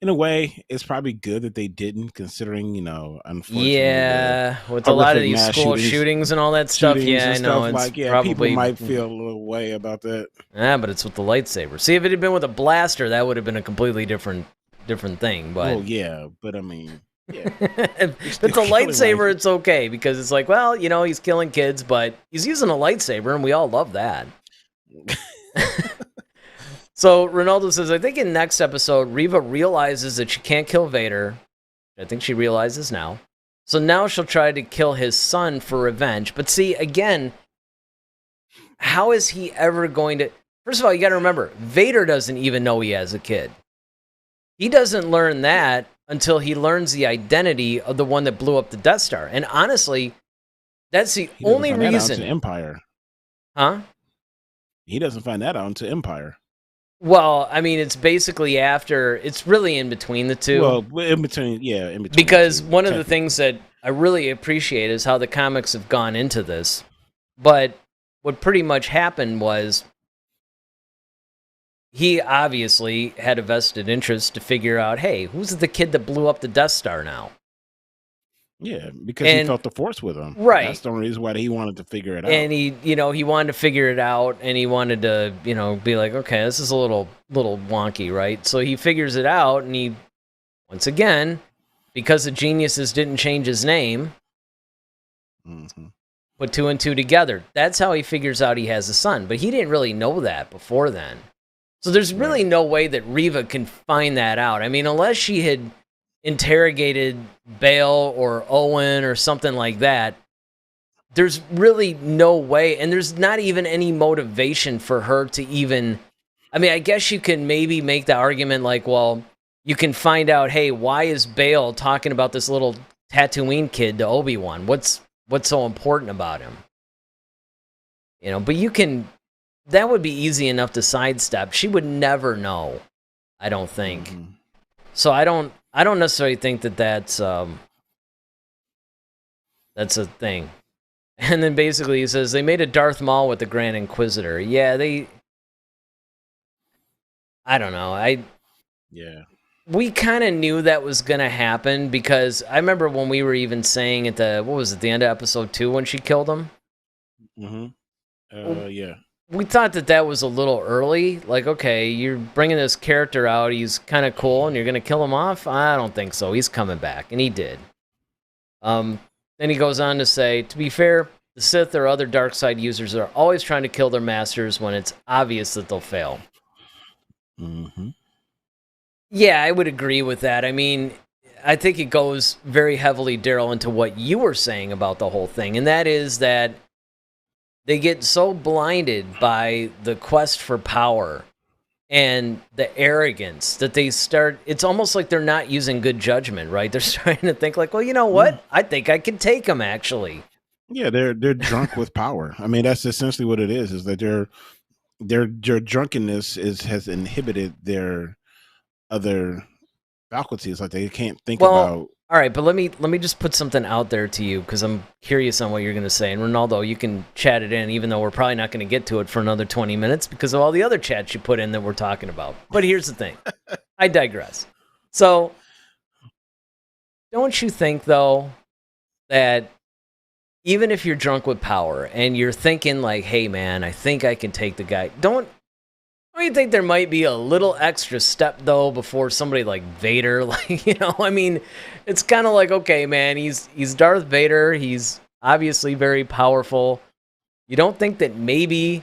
in a way, it's probably good that they didn't, considering, you know, unfortunately, with a lot of these school shootings and all that stuff. Yeah, I know. It's like, probably, people might feel a little way about that. Yeah, but it's with the lightsaber. See, if it had been with a blaster, that would have been a completely different thing. But yeah, but I mean, yeah, if it's a lightsaber, it's okay, because it's like, well, you know, he's killing kids, but he's using a lightsaber, and we all love that. So Ronaldo says, I think in next episode, Reva realizes that she can't kill Vader. I think she realizes now. So now she'll try to kill his son for revenge. But see, again, how is he ever going to... First of all, you got to remember, Vader doesn't even know he has a kid. He doesn't learn that until he learns the identity of the one that blew up the Death Star. And honestly, that's the only reason... That out until Empire. Huh? He doesn't find that out until Empire. Well, I mean, it's basically after, it's really in between the two. Well, in between. Because one of the things that I really appreciate is how the comics have gone into this. But what pretty much happened was, he obviously had a vested interest to figure out, hey, who's the kid that blew up the Death Star now? Yeah, because he And felt the force with him. That's right. the only reason why he wanted to figure it out. And he wanted to figure it out, and he wanted to, be like, okay, this is a little wonky, right? So he figures it out, and he, once again, because the geniuses didn't change his name, put 2 and 2 together. That's how he figures out he has a son. But he didn't really know that before then. So there's really no way that Reva can find that out. I mean, unless she had interrogated Bale or Owen or something like that, there's really no way. And there's not even any motivation for her to even... I mean, I guess you can maybe make the argument like, well, you can find out, hey, why is Bale talking about this little Tatooine kid to Obi-Wan? What's so important about him? But you can... That would be easy enough to sidestep. She would never know, I don't think. So I don't necessarily think that that's a thing. And then basically he says they made a Darth Maul with the Grand Inquisitor. Yeah, I don't know. We kind of knew that was going to happen because I remember when we were even saying at the end of episode 2 when she killed him? Yeah. We thought that was a little early. Like, okay, you're bringing this character out. He's kind of cool, and you're going to kill him off? I don't think so. He's coming back, and he did. Then he goes on to say, to be fair, the Sith or other dark side users are always trying to kill their masters when it's obvious that they'll fail. Yeah, I would agree with that. I mean, I think it goes very heavily, Daryl, into what you were saying about the whole thing, and that is that they get so blinded by the quest for power and the arrogance that they start... It's almost like they're not using good judgment, right? They're starting to think like, well, you know what? I think I can take them, actually. Yeah, they're drunk with power. I mean, that's essentially what it is that their drunkenness has inhibited their other faculties. Like they can't think about... All right, but let me just put something out there to you because I'm curious on what you're going to say. And Ronaldo, you can chat it in, even though we're probably not going to get to it for another 20 minutes because of all the other chats you put in that we're talking about. But here's the thing. I digress. So, don't you think, though, that even if you're drunk with power and you're thinking like, hey, man, I think I can take the guy, don't you think there might be a little extra step, though, before somebody like Vader? Like, I mean, it's kind of like, okay, man, he's Darth Vader. He's obviously very powerful. You don't think that maybe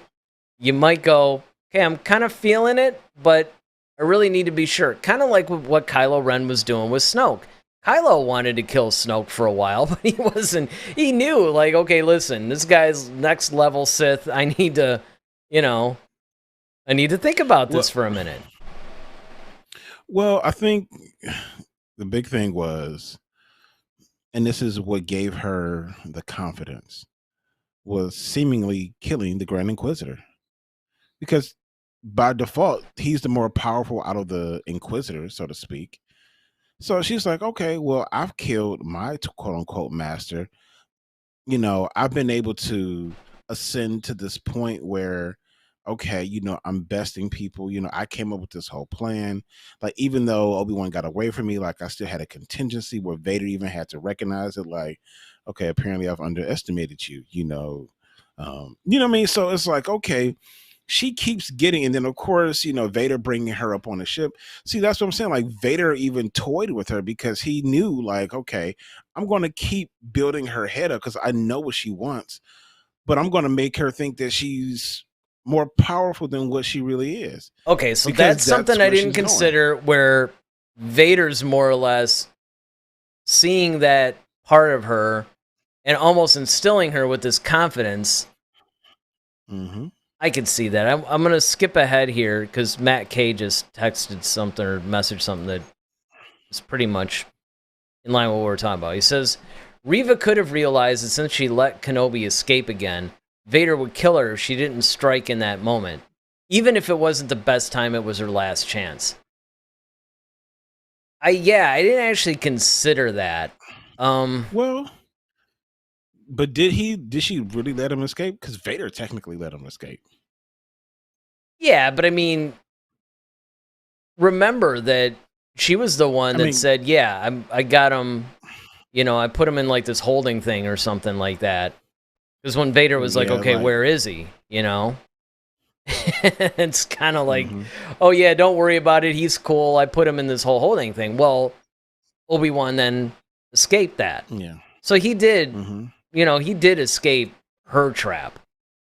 you might go, okay, I'm kind of feeling it, but I really need to be sure. Kind of like what Kylo Ren was doing with Snoke. Kylo wanted to kill Snoke for a while, but he wasn't. He knew, like, okay, listen, this guy's next level Sith. I need to, I need to think about this for a minute. Well, I think the big thing was, and this is what gave her the confidence, was seemingly killing the Grand Inquisitor. Because by default, he's the more powerful out of the Inquisitors, so to speak. So she's like, okay, well, I've killed my quote unquote master. I've been able to ascend to this point where, okay, I'm besting people. I came up with this whole plan. Like, even though Obi-Wan got away from me, like, I still had a contingency where Vader even had to recognize it. Like, okay, apparently I've underestimated you, what I mean? So it's like, okay, she keeps getting, and then of course, Vader bringing her up on the ship. See, that's what I'm saying. Like, Vader even toyed with her because he knew, like, okay, I'm going to keep building her head up because I know what she wants, but I'm going to make her think that she's more powerful than what she really is. Okay, so that's something I didn't consider, where Vader's more or less seeing that part of her and almost instilling her with this confidence. I can see that. I'm going to skip ahead here because Matt K just texted something or messaged something that is pretty much in line with what we're talking about. He says, Reva could have realized that since she let Kenobi escape again, Vader would kill her if she didn't strike in that moment. Even if it wasn't the best time, it was her last chance. I didn't actually consider that. Well, but did she really let him escape? Because Vader technically let him escape. Yeah, but I mean, remember that she was the one that said, yeah, I got him I put him in like this holding thing or something like that. Because when Vader was like, okay, where is he? It's kind of like, oh yeah, don't worry about it. He's cool. I put him in this whole holding thing. Well, Obi-Wan then escaped that. Yeah. So he did, he did escape her trap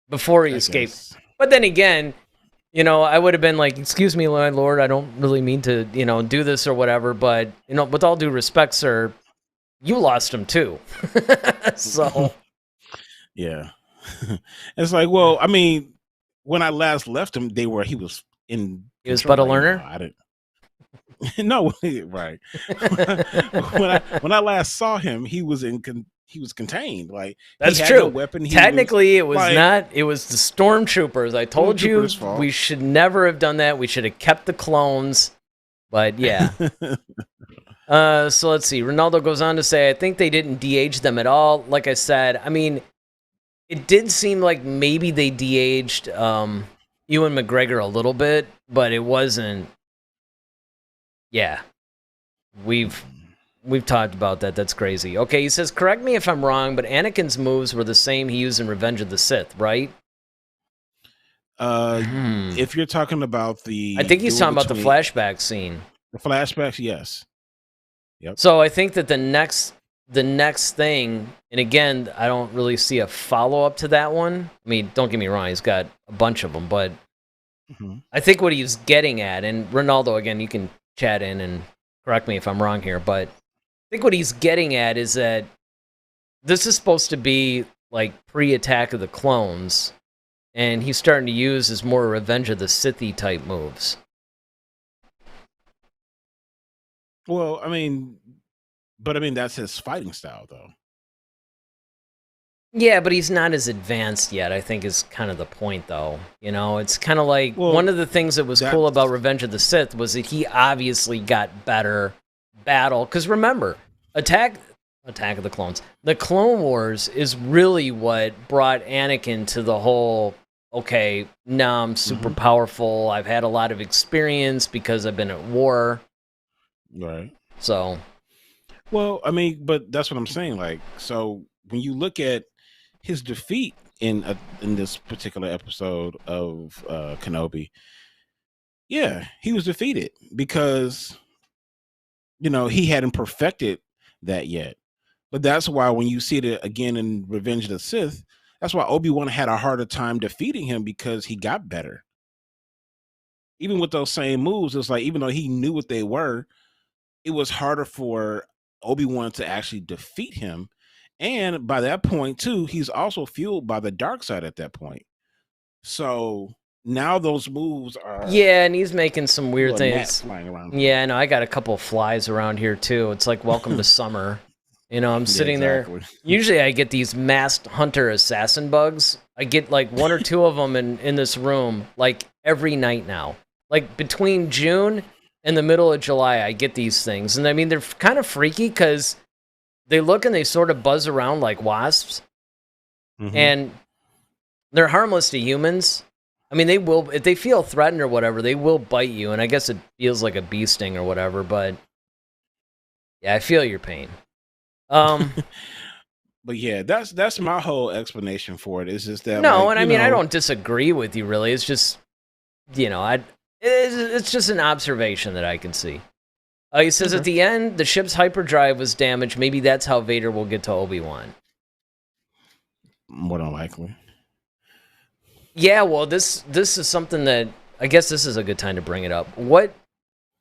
before he escaped. Guess. But then again, I would have been like, excuse me, my lord, I don't really mean to, do this or whatever. But, with all due respect, sir, you lost him too. So. Yeah. It's like, well, I mean, when I last left him, he was in. He was but a learner? I didn't. No, right. when I last saw him, he was contained. Like, that's he had true. No weapon. Technically, it was not. It was the stormtroopers. I told you fault. We should never have done that. We should have kept the clones. But yeah. So let's see. Ronaldo goes on to say, I think they didn't de-age them at all. Like I said, I mean, it did seem like maybe they de-aged Ewan McGregor a little bit, but it wasn't. Yeah. We've talked about that. That's crazy. Okay, he says, correct me if I'm wrong, but Anakin's moves were the same he used in Revenge of the Sith, right? If you're talking about I think he's talking about the flashback scene. The flashbacks, yes. Yep. So I think that the next thing, and again, I don't really see a follow-up to that one. I mean, don't get me wrong, he's got a bunch of them, but I think what he's getting at, and Ronaldo, again, you can chat in and correct me if I'm wrong here, but I think what he's getting at is that this is supposed to be like pre-Attack of the Clones, and he's starting to use his more Revenge of the Sith-y type moves. Well, I mean, that's his fighting style, though. Yeah, but he's not as advanced yet, I think is kind of the point, though. It's kind of like, one of the things that was cool about Revenge of the Sith was that he obviously got better battle. Because remember, Attack of the Clones. The Clone Wars is really what brought Anakin to the whole, okay, now I'm super powerful. I've had a lot of experience because I've been at war. Right. So. Well, I mean, but that's what I'm saying. Like, so when you look at his defeat in this particular episode of Kenobi, yeah, he was defeated because he hadn't perfected that yet. But that's why when you see it again in Revenge of the Sith, that's why Obi-Wan had a harder time defeating him because he got better. Even with those same moves, it's like even though he knew what they were, it was harder for Obi-Wan to actually defeat him. And by that point, too, he's also fueled by the dark side at that point. So now those moves are... Yeah, and he's making some weird things. Flying around. Yeah, no, I got a couple of flies around here, too. It's like welcome to summer. I'm sitting there. Usually I get these masked hunter assassin bugs. I get like one or two of them in this room like every night now. Like between June and the middle of July, I get these things. And I mean, they're kind of freaky because they look and they sort of buzz around like wasps. And they're harmless to humans. I mean, they will, if they feel threatened or whatever, they will bite you. And I guess it feels like a bee sting or whatever. But yeah, I feel your pain. But yeah, that's my whole explanation for it. Is just that I mean, I don't disagree with you really. It's just, it's just an observation that I can see. He says at the end, the ship's hyperdrive was damaged. Maybe that's how Vader will get to Obi-Wan. More than likely. Yeah, well, this is something that I guess this is a good time to bring it up.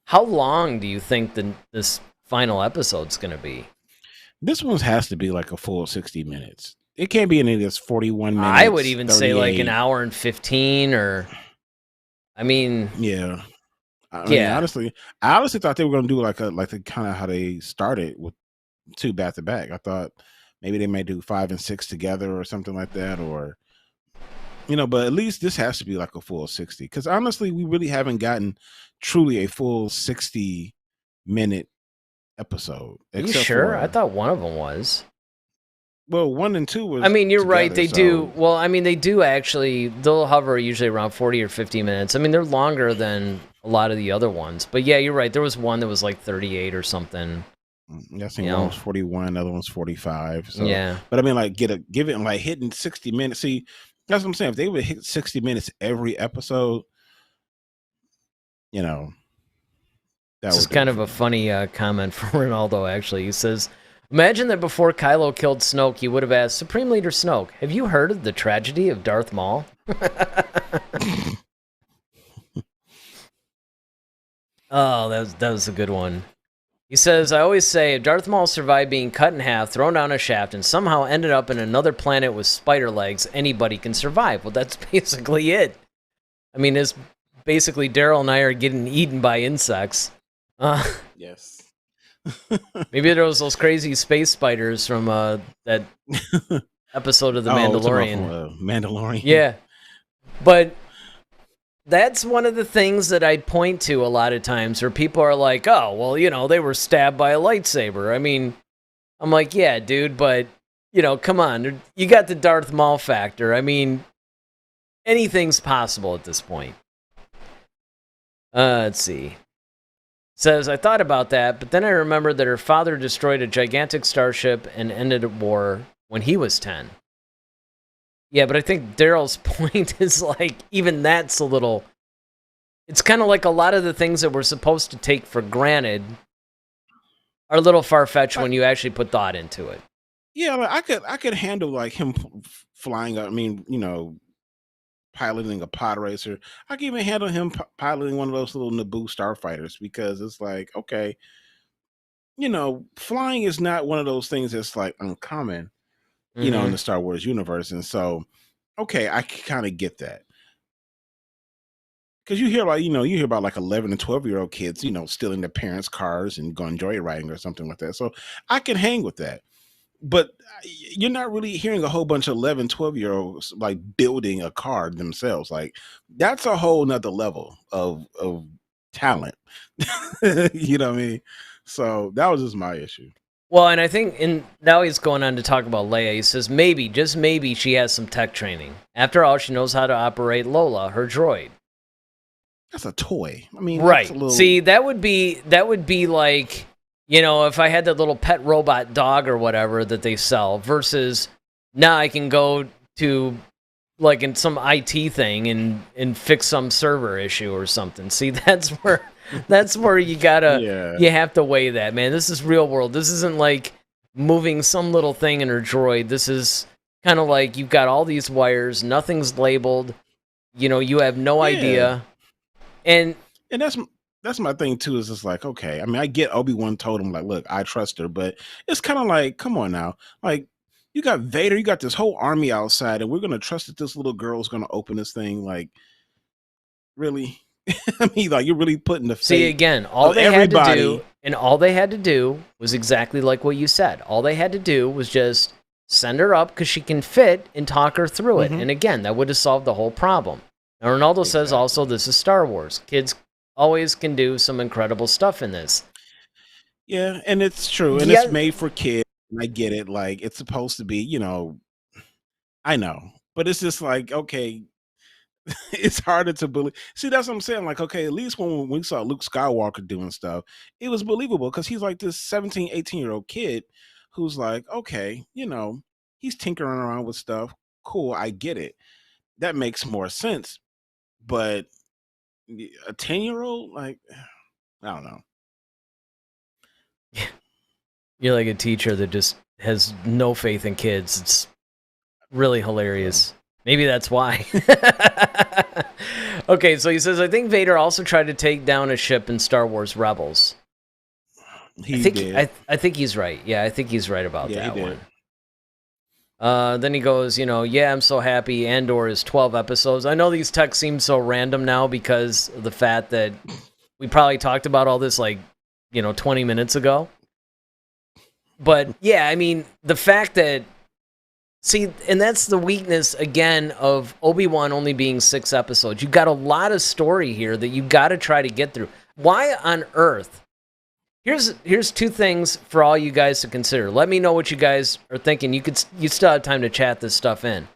How long do you think this final episode's going to be? This one has to be like a full 60 minutes. It can't be any of this 41 minutes. I would even say like an hour and 15 or, I mean. Yeah. I mean, honestly, I honestly thought they were going to do like the kind of how they started with 2 back to back. I thought maybe they may do 5 and 6 together or something like that, or but at least this has to be like a full 60. Because honestly, we really haven't gotten truly a full 60-minute episode. Are you sure? I thought one of them was. Well, 1 and 2 was. I mean, you're right. They do. Well, I mean, they do actually. They'll hover usually around 40 or 50 minutes. I mean, they're longer than a lot of the other ones. But yeah, you're right. There was one that was like 38 or something. I think one was 41, the other one's 45. So, yeah. but I mean, like, give it like hitting 60 minutes. See, that's what I'm saying. If they would hit 60 minutes every episode, that This is would do kind it of for a me. funny comment from Ronaldo, actually. He says, imagine that before Kylo killed Snoke, he would have asked, Supreme Leader Snoke, have you heard of the tragedy of Darth Maul? Oh, that was a good one. He says, I always say, if Darth Maul survived being cut in half, thrown down a shaft, and somehow ended up in another planet with spider legs, anybody can survive. Well, that's basically it. I mean, it's basically Daryl and I are getting eaten by insects. Yes. Maybe there was those crazy space spiders from that episode of The Mandalorian. Mandalorian. Yeah. But that's one of the things that I point to a lot of times where people are like, oh, well, they were stabbed by a lightsaber. I mean, I'm like, yeah, dude, but, come on. You got the Darth Maul factor. I mean, anything's possible at this point. Let's see. Says, I thought about that, but then I remembered that her father destroyed a gigantic starship and ended a war when he was 10. Yeah, but I think Daryl's point is like, even that's a little... It's kind of like a lot of the things that we're supposed to take for granted are a little far-fetched when you actually put thought into it. Yeah, like I could handle like him flying. I mean, piloting a pod racer. I can even handle him piloting one of those little Naboo starfighters because it's like, okay, flying is not one of those things that's like uncommon, in the Star Wars universe. And so, okay, I kind of get that. Because you hear about like 11 and 12-year-old kids, stealing their parents' cars and going joyriding or something like that. So I can hang with that. But you're not really hearing a whole bunch of 11, 12-year-olds like building a car themselves. Like that's a whole nother level of talent. You know what I mean? So that was just my issue. Well, and I think, now he's going on to talk about Leia. He says, maybe, just maybe, she has some tech training. After all, she knows how to operate Lola, her droid. That's a toy. I mean, right. That's a little... See, that would be like, if I had that little pet robot dog or whatever that they sell, versus now I can go to like in some IT thing and fix some server issue or something. See, that's where you gotta you have to weigh that, man. This is real world. This isn't like moving some little thing in her droid. This is kind of like you've got all these wires, nothing's labeled. You have no idea. And that's my thing too, is it's like, okay, I mean, I get Obi Wan told him like, look, I trust her, but it's kind of like, come on now, like you got Vader, you got this whole army outside, and we're gonna trust that this little girl's gonna open this thing, like, really? I mean, like, you're really putting the faith. See, again, all they had to do was exactly like what you said. All they had to do was just send her up because she can fit and talk her through it. And again, that would have solved the whole problem. Now, Ronaldo says also, this is Star Wars. Kids always can do some incredible stuff in this. Yeah, and it's true. And it's made for kids. And I get it. Like, it's supposed to be, I know. But it's just like, okay, it's harder to believe. See, that's what I'm saying. Like, okay, at least when we saw Luke Skywalker doing stuff, it was believable because he's like this 17, 18-year-old kid who's like, okay, he's tinkering around with stuff. Cool, I get it. That makes more sense. But a 10-year-old, like, I don't know. You're like a teacher that just has no faith in kids. It's really hilarious. Maybe that's why. Okay, so he says, I think Vader also tried to take down a ship in Star Wars Rebels. He did. I think he's right. Yeah, I think he's right about that he did. one. Then he goes, yeah, I'm so happy Andor is 12 episodes. I know these texts seem so random now because of the fact that we probably talked about all this 20 minutes ago. But yeah, I mean, the fact that, see, and that's the weakness, again, of Obi-Wan only being 6 episodes. You've got a lot of story here that you got to try to get through. Why on earth? Here's 2 things for all you guys to consider. Let me know what you guys are thinking. You still have time to chat this stuff in.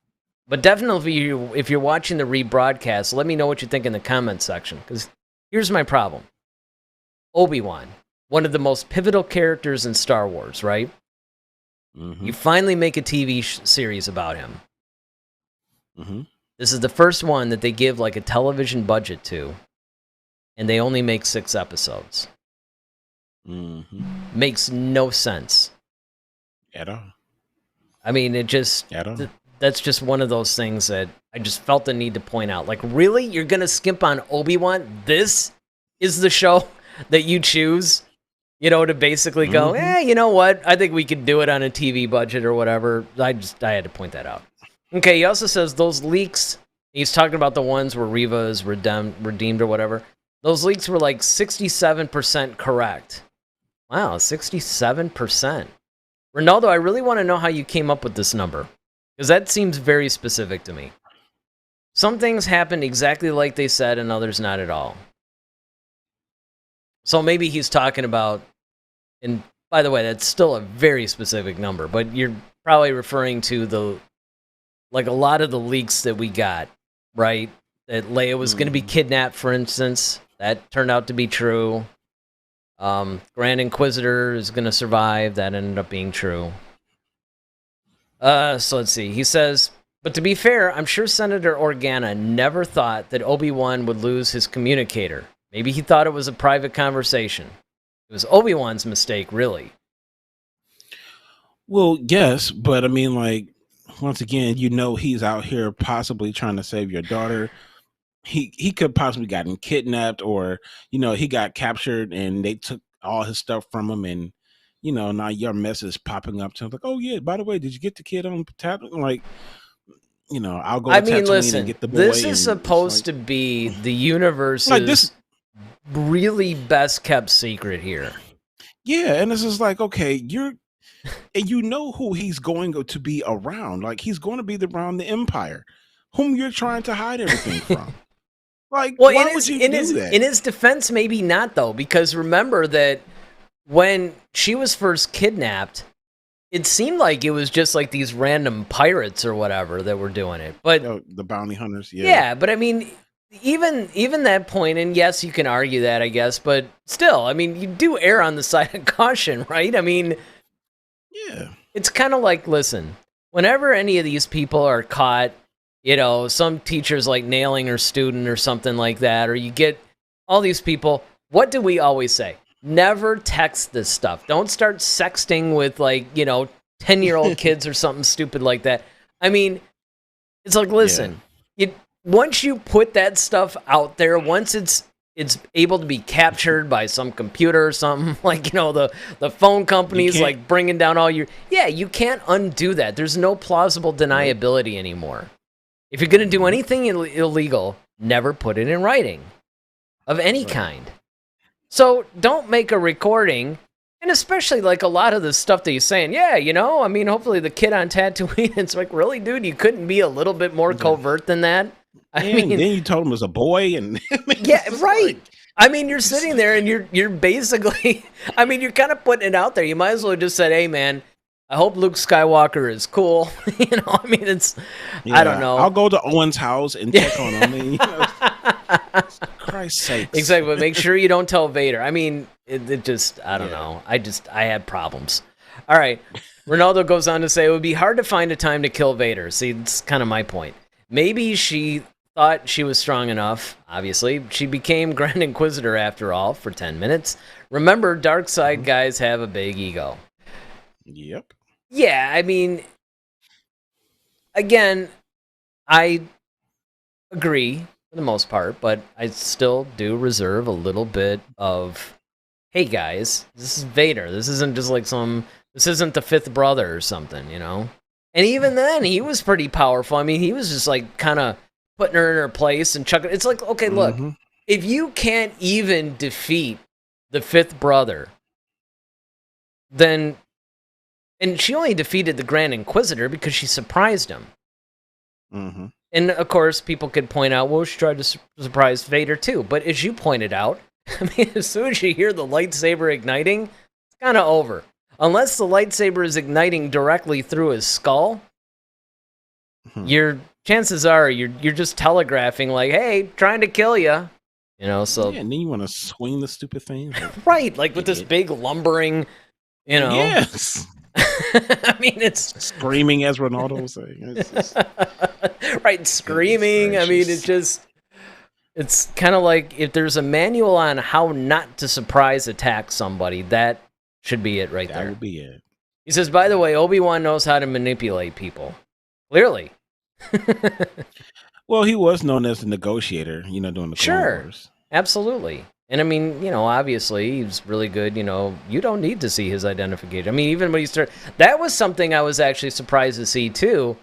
But definitely, if you're watching the rebroadcast, let me know what you think in the comment section. Because here's my problem. Obi-Wan. one of the most pivotal characters in Star Wars, right? Mm-hmm. You finally make a TV series about him. Mm-hmm. This is the first one that they give like a television budget to, and they only make 6 episodes. Mm-hmm. Makes no sense At all. I mean, it just that's just one of those things that I just felt the need to point out. Like, really, you're gonna skimp on Obi-Wan? This is the show that you choose, to basically go, you know what? I think we could do it on a TV budget or whatever. I had to point that out. Okay, he also says those leaks. He's talking about the ones where Reva is redeemed or whatever. Those leaks were like 67% correct. Wow, 67%. Ronaldo, I really want to know how you came up with this number, because that seems very specific to me. Some things happened exactly like they said, and others not at all. So maybe he's talking about, and by the way, that's still a very specific number, but you're probably referring to a lot of the leaks that we got, right? That Leia was going to be kidnapped, for instance. That turned out to be true. Grand Inquisitor is going to survive. That ended up being true. So let's see. He says, but to be fair, I'm sure Senator Organa never thought that Obi-Wan would lose his communicator. Maybe he thought it was a private conversation. It was Obi-Wan's mistake, really. Well, yes, but I mean, like, once again, he's out here possibly trying to save your daughter. He could possibly gotten kidnapped, or he got captured and they took all his stuff from him, and now your mess is popping up to him like, oh yeah, by the way, did you get the kid on Tatooine? Like, I'll go to Tatooine and get the boy. This is supposed to be the universe's really best kept secret here. Yeah, and this is like, okay, and who he's going to be around. Like, he's going to be around the Empire, whom you're trying to hide everything from. Like, well, why would you do that? In his defense, maybe not, though, because remember that when she was first kidnapped, it seemed like it was just like these random pirates or whatever that were doing it. But the bounty hunters, yeah. Yeah, but I mean, even that point, and yes, you can argue that, I guess, but still, I mean, you do err on the side of caution, right? I mean, yeah. It's kind of like, listen, whenever any of these people are caught, some teacher's like nailing her student or something like that, or you get all these people, what do we always say? Never text this stuff. Don't start sexting with 10-year-old kids or something stupid like that. I mean, it's like, listen, once you put that stuff out there, once it's able to be captured by some computer or something, like, the phone companies like bringing down all your, you can't undo that. There's no plausible deniability anymore. If you're going to do anything illegal, never put it in writing of any kind. So don't make a recording, and especially like a lot of the stuff that he's saying, I mean, hopefully the kid on Tatooine, it's like, really, dude, you couldn't be a little bit more covert than that? I mean, then you told him it was a boy, and yeah, right. I mean, you're sitting there and you're basically, I mean, you're kind of putting it out there. You might as well just said, hey, man, I hope Luke Skywalker is cool. I mean, it's, I don't know. I'll go to Owen's house and check on him. Christ's sakes. Exactly, but make sure you don't tell Vader. I mean, it just, I don't know. I had problems. All right. Ronaldo goes on to say, it would be hard to find a time to kill Vader. See, that's kind of my point. Maybe she thought she was strong enough. Obviously, she became Grand Inquisitor after all for 10 minutes. Remember, dark side guys have a big ego. Yep. Yeah, I mean, again, I agree for the most part, but I still do reserve a little bit of, hey guys, this is Vader. This isn't just like this isn't the fifth brother or something, And even then, he was pretty powerful. I mean, he was just like kind of putting her in her place and chucking. It's like, okay, look, if you can't even defeat the fifth brother, then, and she only defeated the Grand Inquisitor because she surprised him. Mm-hmm. And of course, people could point out, well, she tried to surprise Vader too. But as you pointed out, I mean, as soon as you hear the lightsaber igniting, it's kind of over. Unless the lightsaber is igniting directly through his skull, your chances are you're just telegraphing like, hey, trying to kill you. So Yeah, and then you want to swing the stupid thing, like, right, like with this big lumbering, Yes, I mean, it's screaming as Ronaldo was saying. It's just, right, screaming. I mean, it's kind of like if there's a manual on how not to surprise attack somebody, that should be it right there. That would be it. He says, by the way, Obi-Wan knows how to manipulate people. Clearly. Well, he was known as the negotiator, during the Clone Wars. Absolutely. And I mean, obviously he's really good. You don't need to see his identification. I mean, even when he started, that was something I was actually surprised to see too.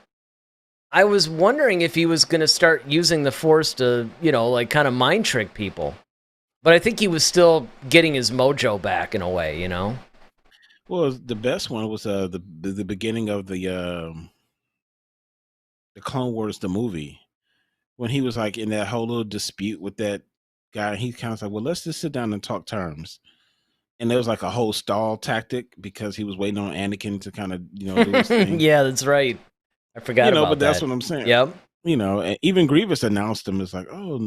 I was wondering if he was going to start using the Force to, like kind of mind trick people. But I think he was still getting his mojo back in a way, Well, the best one was the beginning of the Clone Wars, the movie, when he was like in that whole little dispute with that guy. He kind of like, well, let's just sit down and talk terms. And there was like a whole stall tactic because he was waiting on Anakin to kind of, do his thing. Yeah, that's right. I forgot about that. But that's what I'm saying. Yep. And even Grievous announced him as like, oh,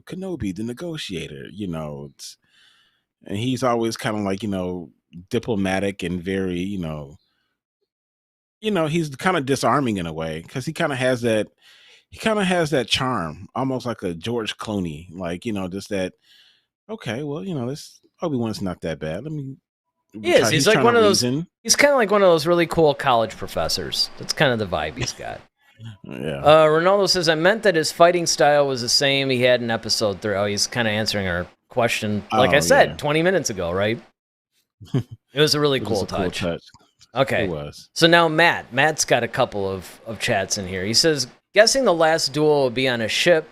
Kenobi, the negotiator, and he's always kind of like, diplomatic and very, he's kind of disarming in a way because he kind of has that charm, almost like a George Clooney, like, just that, okay, well, this Obi-Wan's not that bad. Let me. He's like one of those. He's kind of like one of those really cool college professors. That's kind of the vibe he's got. Yeah. Ronaldo says, I meant that his fighting style was the same he had in episode 3. Oh, he's kind of answering our question, like I said, 20 minutes ago, right? It was a really cool touch. Okay. It was. So now Matt's got a couple of chats in here. He says, guessing the last duel will be on a ship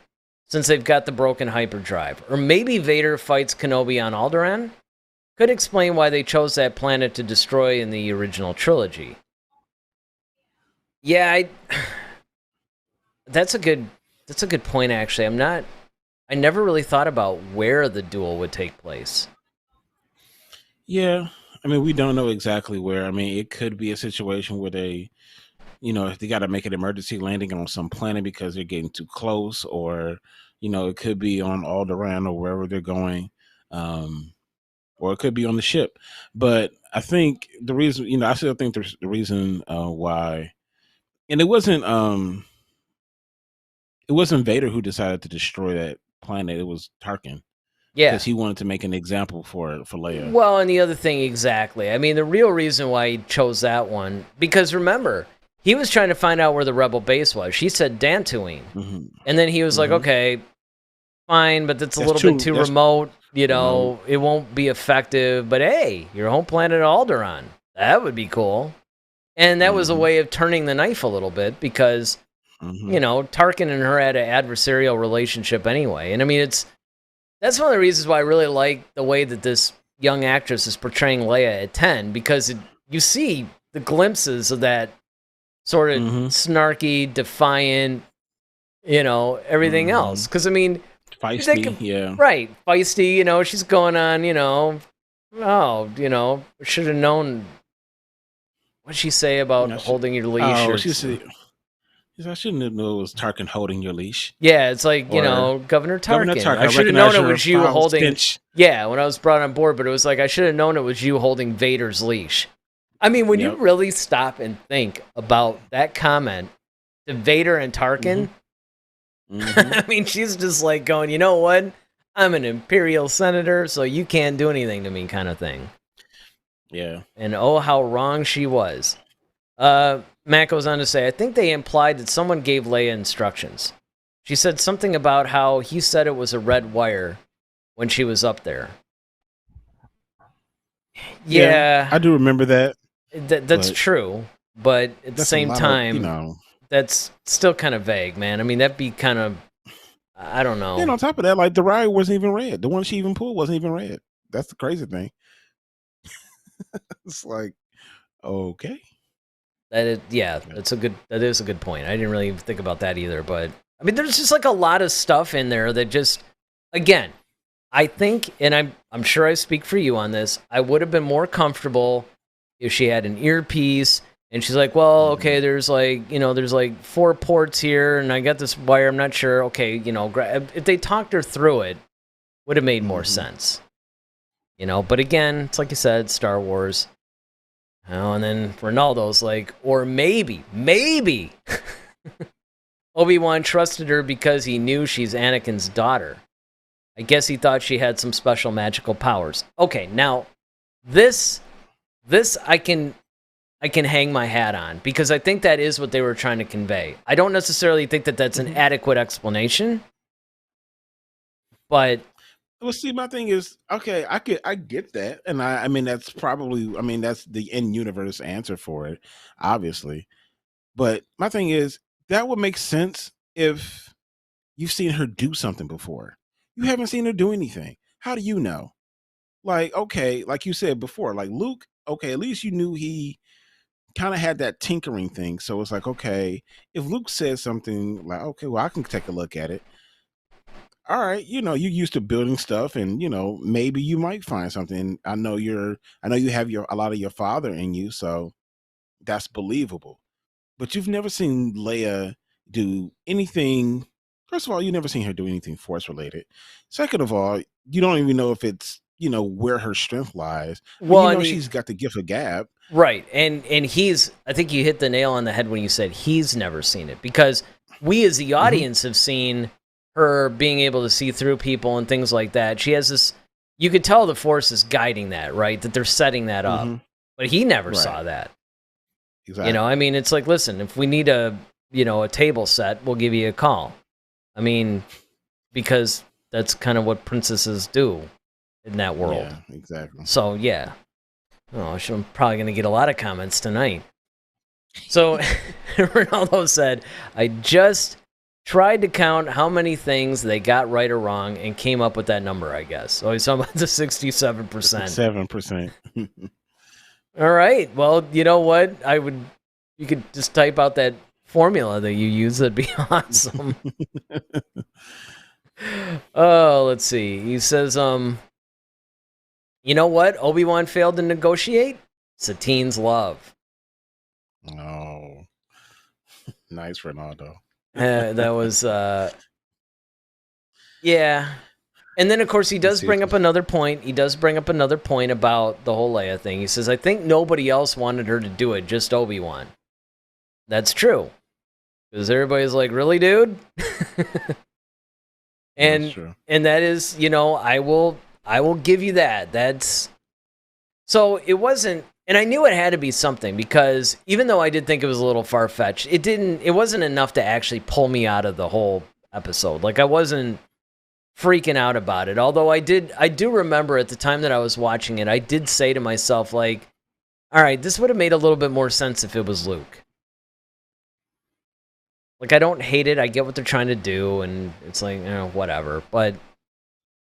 since they've got the broken hyperdrive. Or maybe Vader fights Kenobi on Alderaan? Could explain why they chose that planet to destroy in the original trilogy. Yeah, that's a good point, actually. I never really thought about where the duel would take place. Yeah, I mean, we don't know exactly where. I mean, it could be a situation where they, if they got to make an emergency landing on some planet because they're getting too close, or, it could be on Alderaan or wherever they're going, or it could be on the ship. But I think the reason, I still think there's the reason why, and it wasn't Vader who decided to destroy that planet. It was Tarkin. Yeah, because he wanted to make an example for Leia. Well, and the other thing, exactly. I mean, the real reason why he chose that one, because remember, he was trying to find out where the rebel base was. She said Dantooine, and then he was like, "Okay, fine, but that's a little bit too remote. It won't be effective. But hey, your home planet Alderaan, that would be cool." And that was a way of turning the knife a little bit because, Tarkin and her had an adversarial relationship anyway. And I mean, that's one of the reasons why I really like the way that this young actress is portraying Leia at 10, because you see the glimpses of that sort of snarky, defiant, everything else. Because, I mean, feisty, right, feisty, she's going on, should have known. What'd she say about holding your leash? Oh, she said, I shouldn't have known it was Tarkin holding your leash. Yeah, it's like, Governor Tarkin. I should have known it was you holding... Pinch. Yeah, when I was brought on board, but it was like, I should have known it was you holding Vader's leash. I mean, when you really stop and think about that comment to Vader and Tarkin, I mean, she's just like going, you know what? I'm an Imperial senator, so you can't do anything to me kind of thing. Yeah. And oh, how wrong she was. Matt goes on to say, I think they implied that someone gave Leia instructions. She said something about how he said it was a red wire when she was up there. Yeah. I do remember that. That's true. But at the same time, that's still kind of vague, man. I mean, that'd be kind of, I don't know. And on top of that, like, the wire wasn't even red. The one she even pulled wasn't even red. That's the crazy thing. It's like, okay. That is a good point. I didn't really think about that either, but I mean, there's just like a lot of stuff in there that just, again, I think, and I'm sure I speak for you on this, I would have been more comfortable if she had an earpiece and she's like, well, okay, there's like 4 ports here and I got this wire, I'm not sure. Okay, if they talked her through it, would have made more sense. But again, it's like you said, Star Wars. And then Ronaldo's like, or maybe Obi-Wan trusted her because he knew she's Anakin's daughter. I guess he thought she had some special magical powers. Okay, now this I can hang my hat on because I think that is what they were trying to convey. I don't necessarily think that that's an adequate explanation, but well, see, my thing is, okay, I get that, and I mean that's probably, I mean that's the in-universe answer for it, obviously. But my thing is, that would make sense if you've seen her do something before. You haven't seen her do anything. How do you know? Like, okay, like you said before, like Luke, okay, at least you knew he kind of had that tinkering thing. So it's like, okay, if Luke says something like, okay, well, I can take a look at it. All right, you're used to building stuff, and maybe you might find something. I know you have a lot of your father in you, so that's believable. But you've never seen Leia do anything. First of all, you've never seen her do anything force related. Second of all, you don't even know if it's where her strength lies. Well, she's got the gift of gab. Right. And I think you hit the nail on the head when you said he's never seen it, because we as the audience have seen her being able to see through people and things like that. She has this, you could tell the Force is guiding that, right? That they're setting that up. But he never saw that. Exactly. I mean, it's like, listen, if we need a table set, we'll give you a call. I mean, because that's kind of what princesses do in that world. Yeah, exactly. So, yeah. Oh, I'm probably going to get a lot of comments tonight. So, Ronaldo said, I just tried to count how many things they got right or wrong and came up with that number, I guess. So, he's talking about the 67%. 7%. All right. Well, you know what? You could just type out that formula that you use. That'd be awesome. Oh, let's see. He says, you know what? Obi-Wan failed to negotiate? Satine's love. Oh. Nice, Ronaldo. That was, yeah. And then, of course, he does bring up another point. He does bring up another point about the whole Leia thing. He says, I think nobody else wanted her to do it, just Obi-Wan. That's true. Because everybody's like, really, dude? And That's true. And that is, I will give you that. That's so it wasn't, and I knew it had to be something, because even though I did think it was a little far-fetched, it wasn't enough to actually pull me out of the whole episode. Like, I wasn't freaking out about it. Although I do remember at the time that I was watching it, I did say to myself, like, all right, this would have made a little bit more sense if it was Luke. Like, I don't hate it. I get what they're trying to do, and it's like, whatever. But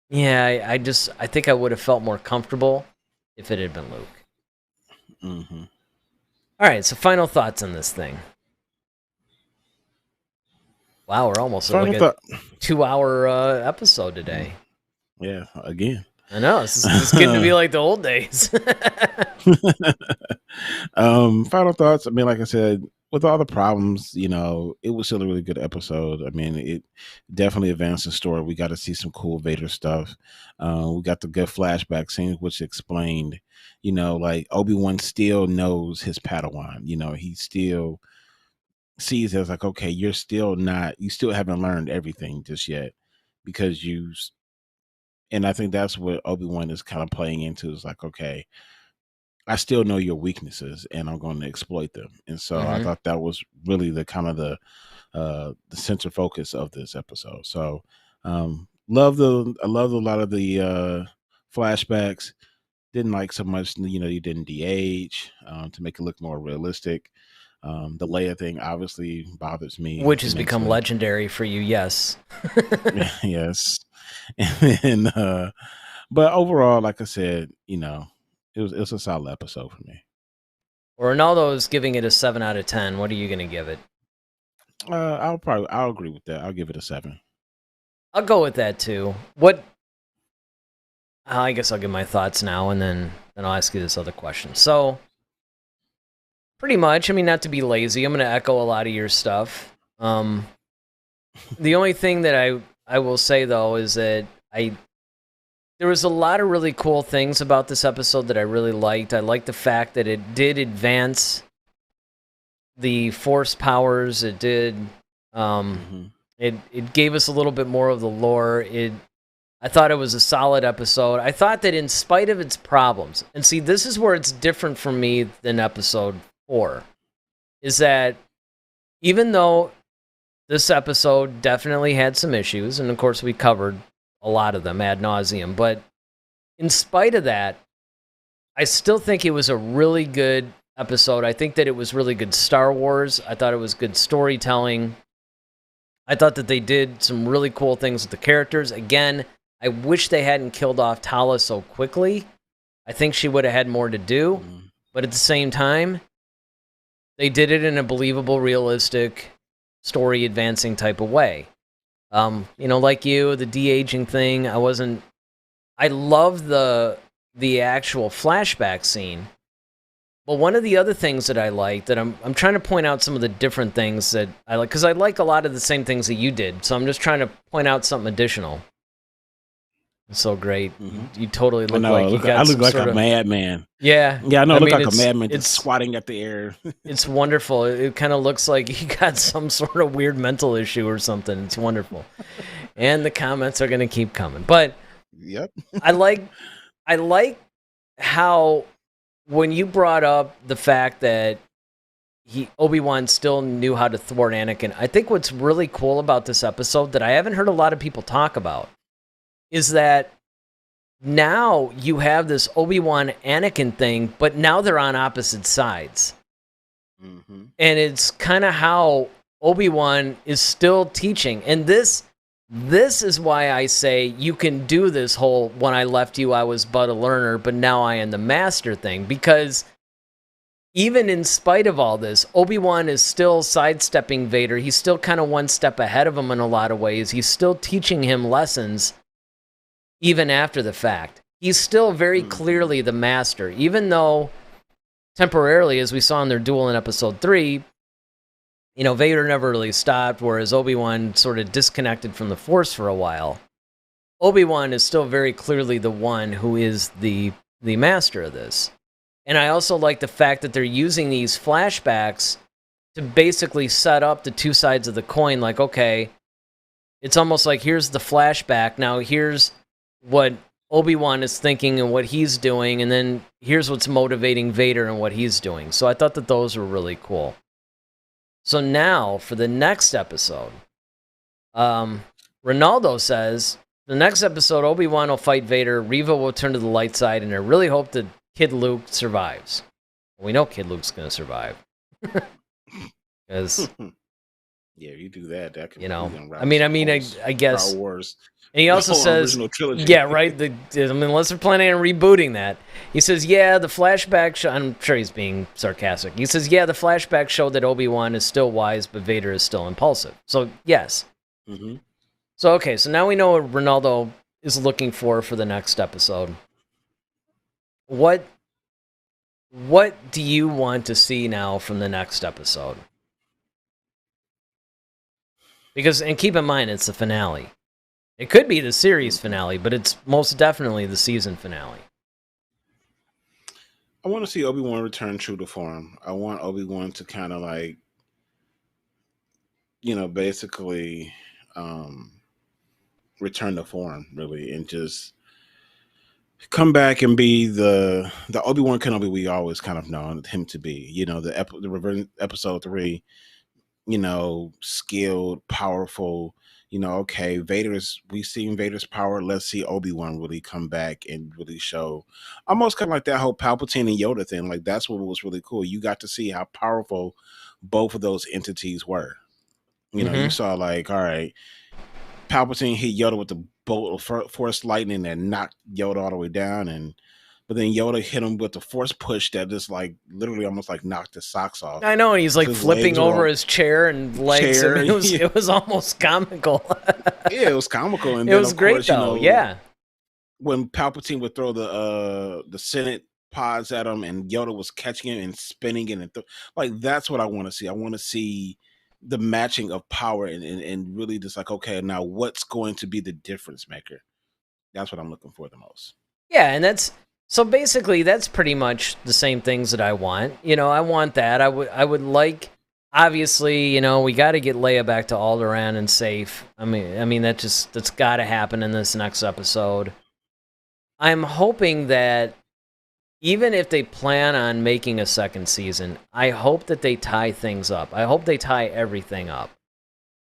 yeah, I think I would have felt more comfortable if it had been Luke. Mm-hmm. All right, so final thoughts on this thing. Wow, we're almost at like a 2-hour episode today. Yeah, again. I know, it's getting to be like the old days. Final thoughts. I mean, like I said, with all the problems, it was still a really good episode. I mean, it definitely advanced the story. We got to see some cool Vader stuff. We got the good flashback scenes, which explained, like Obi-Wan still knows his Padawan. He still sees it as like, okay, you still haven't learned everything just yet, because and I think that's what Obi-Wan is kind of playing into, is like, okay, I still know your weaknesses and I'm going to exploit them. And so I thought that was really the kind of the center focus of this episode. So I loved a lot of the flashbacks. Didn't like so much, you didn't de-age to make it look more realistic. The Leia thing obviously bothers me, which has become legendary for you. Yes. Yes. And but overall, like I said, it was a solid episode for me. Ronaldo is giving it a 7 out of 10. What are you going to give it? I'll agree with that. I'll give it a 7. I'll go with that too. I guess I'll give my thoughts now, and then I'll ask you this other question. So, pretty much, I mean, not to be lazy, I'm going to echo a lot of your stuff. The only thing that I will say, though, is that there was a lot of really cool things about this episode that I really liked. I liked the fact that it did advance the Force powers. It did. It gave us a little bit more of the lore. I thought it was a solid episode. I thought that in spite of its problems, and see, this is where it's different for me than episode 4, is that even though this episode definitely had some issues, and of course we covered a lot of them ad nauseum, but in spite of that, I still think it was a really good episode. I think that it was really good Star Wars. I thought it was good storytelling. I thought that they did some really cool things with the characters. Again, I wish they hadn't killed off Tala so quickly. I think she would have had more to do. But at the same time, they did it in a believable, realistic, story-advancing type of way. Like you, the de-aging thing, I love the actual flashback scene. But one of the other things that I like, that I'm trying to point out some of the different things that I like, because I like a lot of the same things that you did, so I'm just trying to point out something additional. It's so great. You totally look like you got I look like sort a of madman. Yeah. I know. I look like a madman just swatting at the air. It's wonderful. It kind of looks like you got some sort of weird mental issue or something. It's wonderful. And the comments are going to keep coming. But yep. I like how when you brought up the fact that Obi-Wan still knew how to thwart Anakin, I think what's really cool about this episode that I haven't heard a lot of people talk about is that now you have this Obi-Wan Anakin thing, but now they're on opposite sides. And it's kind of how Obi-Wan is still teaching. And this is why I say you can do this whole, when I left you, I was but a learner, but now I am the master thing. Because even in spite of all this, Obi-Wan is still sidestepping Vader. He's still kind of one step ahead of him in a lot of ways. He's still teaching him lessons even after the fact. He's still very clearly the master, even though temporarily, as we saw in their duel in episode 3, Vader never really stopped, whereas Obi-Wan sort of disconnected from the Force for a while. Obi-Wan is still very clearly the one who is the master of this. And I also like the fact that they're using these flashbacks to basically set up the two sides of the coin, like, okay, it's almost like here's the flashback, now here's what Obi-Wan is thinking and what he's doing, and then here's what's motivating Vader and what he's doing. So I thought that those were really cool. So now, for the next episode, Ronaldo says, the next episode, Obi-Wan will fight Vader, Reva will turn to the light side, and I really hope that Kid Luke survives. We know Kid Luke's going to survive. Because... yeah, you do that. That could I guess... Star Wars. And he also says, yeah, right, unless they're planning on rebooting that. He says, yeah, the flashback I'm sure he's being sarcastic. He says, yeah, the flashback showed that Obi-Wan is still wise, but Vader is still impulsive. So, yes. So, okay, so now we know what Ronaldo is looking for the next episode. What do you want to see now from the next episode? Because, and keep in mind, it's the finale. It could be the series finale, but it's most definitely the season finale. I want to see Obi-Wan return true to form. I want Obi-Wan to kind of basically return to form, really, and just come back and be the Obi Wan Kenobi we always kind of known him to be. The episode 3. Skilled, powerful. Okay, we've seen Vader's power. Let's see Obi-Wan really come back and really show. Almost kind of like that whole Palpatine and Yoda thing. Like, that's what was really cool. You got to see how powerful both of those entities were. You saw, like, all right, Palpatine hit Yoda with the bolt of Force lightning and knocked Yoda all the way down, but then Yoda hit him with the Force push that just literally almost knocked his socks off. I know, and he's flipping over his chair and legs. It was almost comical. Yeah, it was comical, and it was great though. Yeah, when Palpatine would throw the Senate pods at him, and Yoda was catching him and spinning it, and that's what I want to see. I want to see the matching of power and really just okay, now what's going to be the difference maker? That's what I'm looking for the most. Yeah, and so basically that's pretty much the same things that I want. I want that. I would like, obviously, we got to get Leia back to Alderaan and safe. I mean that's got to happen in this next episode. I'm hoping that even if they plan on making a second season, I hope that they tie things up. I hope they tie everything up.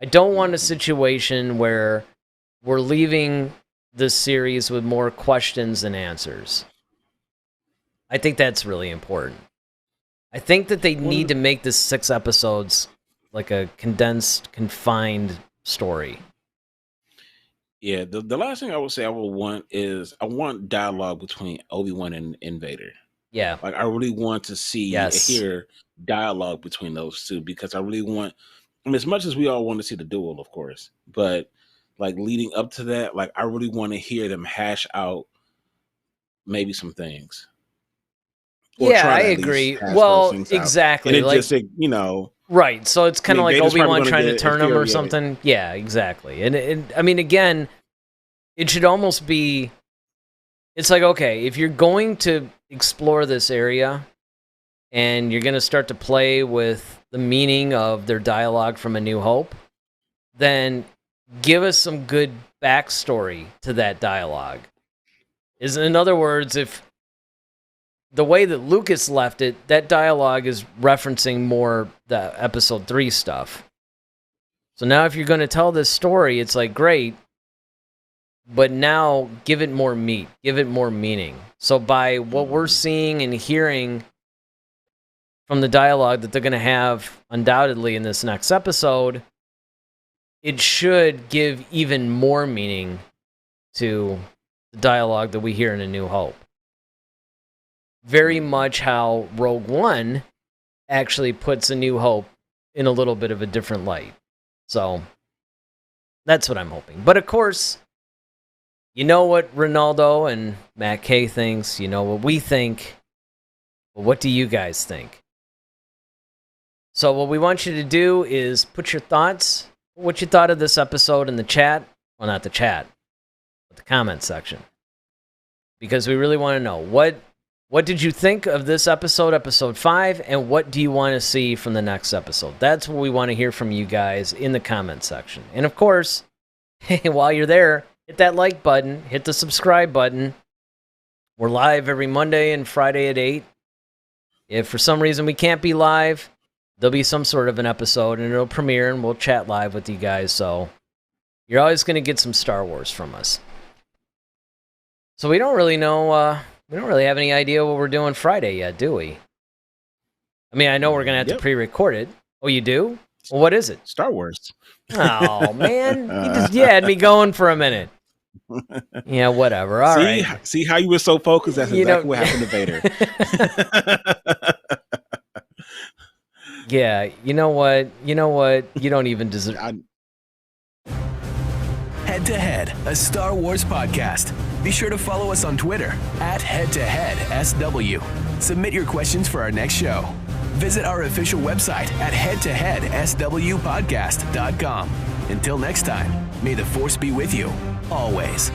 I don't want a situation where we're leaving this series with more questions than answers. I think that's really important. I think that they need to make this 6 episodes like a condensed, confined story. Yeah, the last thing I would say I would want is I want dialogue between Obi-Wan and Vader. Yeah. Like I really want to hear dialogue between those two, because I really want, as much as we all want to see the duel, of course, but like leading up to that, like I really want to hear them hash out maybe some things. Or I agree. Well, exactly. And it just, right. So it's kind of like Obi-Wan trying to turn him or something. Yeah, exactly. And I mean, again, it should almost be, it's like, okay, if you're going to explore this area and you're going to start to play with the meaning of their dialogue from A New Hope, then give us some good backstory to that dialogue. In other words, if the way that Lucas left it, that dialogue is referencing more the episode 3 stuff. So now if you're going to tell this story, it's like, great, but now give it more meat, give it more meaning. So by what we're seeing and hearing from the dialogue that they're going to have undoubtedly in this next episode, it should give even more meaning to the dialogue that we hear in A New Hope. Very much how Rogue One actually puts A New Hope in a little bit of a different light. So that's what I'm hoping. But of course, you know what Ronaldo and Matt K thinks, you know what we think. But what do you guys think? So what we want you to do is put your thoughts, what you thought of this episode in the chat. Well, not the chat, but the comment section. Because we really want to know, what did you think of this episode, episode 5, and what do you want to see from the next episode? That's what we want to hear from you guys in the comment section. And of course, while you're there, hit that like button, hit the subscribe button. We're live every Monday and Friday at 8. If for some reason we can't be live, there'll be some sort of an episode and it'll premiere and we'll chat live with you guys. So you're always going to get some Star Wars from us. So we don't really know, we don't really have any idea what we're doing Friday yet, do we? I mean, I know we're going to have to pre-record it. Oh, you do? Well, what is it? Star Wars. Oh, man. You had me going for a minute. Yeah, whatever. All right. See how you were so focused? That's exactly what happened to Vader. Yeah, you know what? You don't even deserve... Head to Head, a Star Wars podcast. Be sure to follow us on Twitter @HeadToHeadSW. Submit your questions for our next show. Visit our official website at headtoheadswpodcast.com. Until next time, may the Force be with you, always.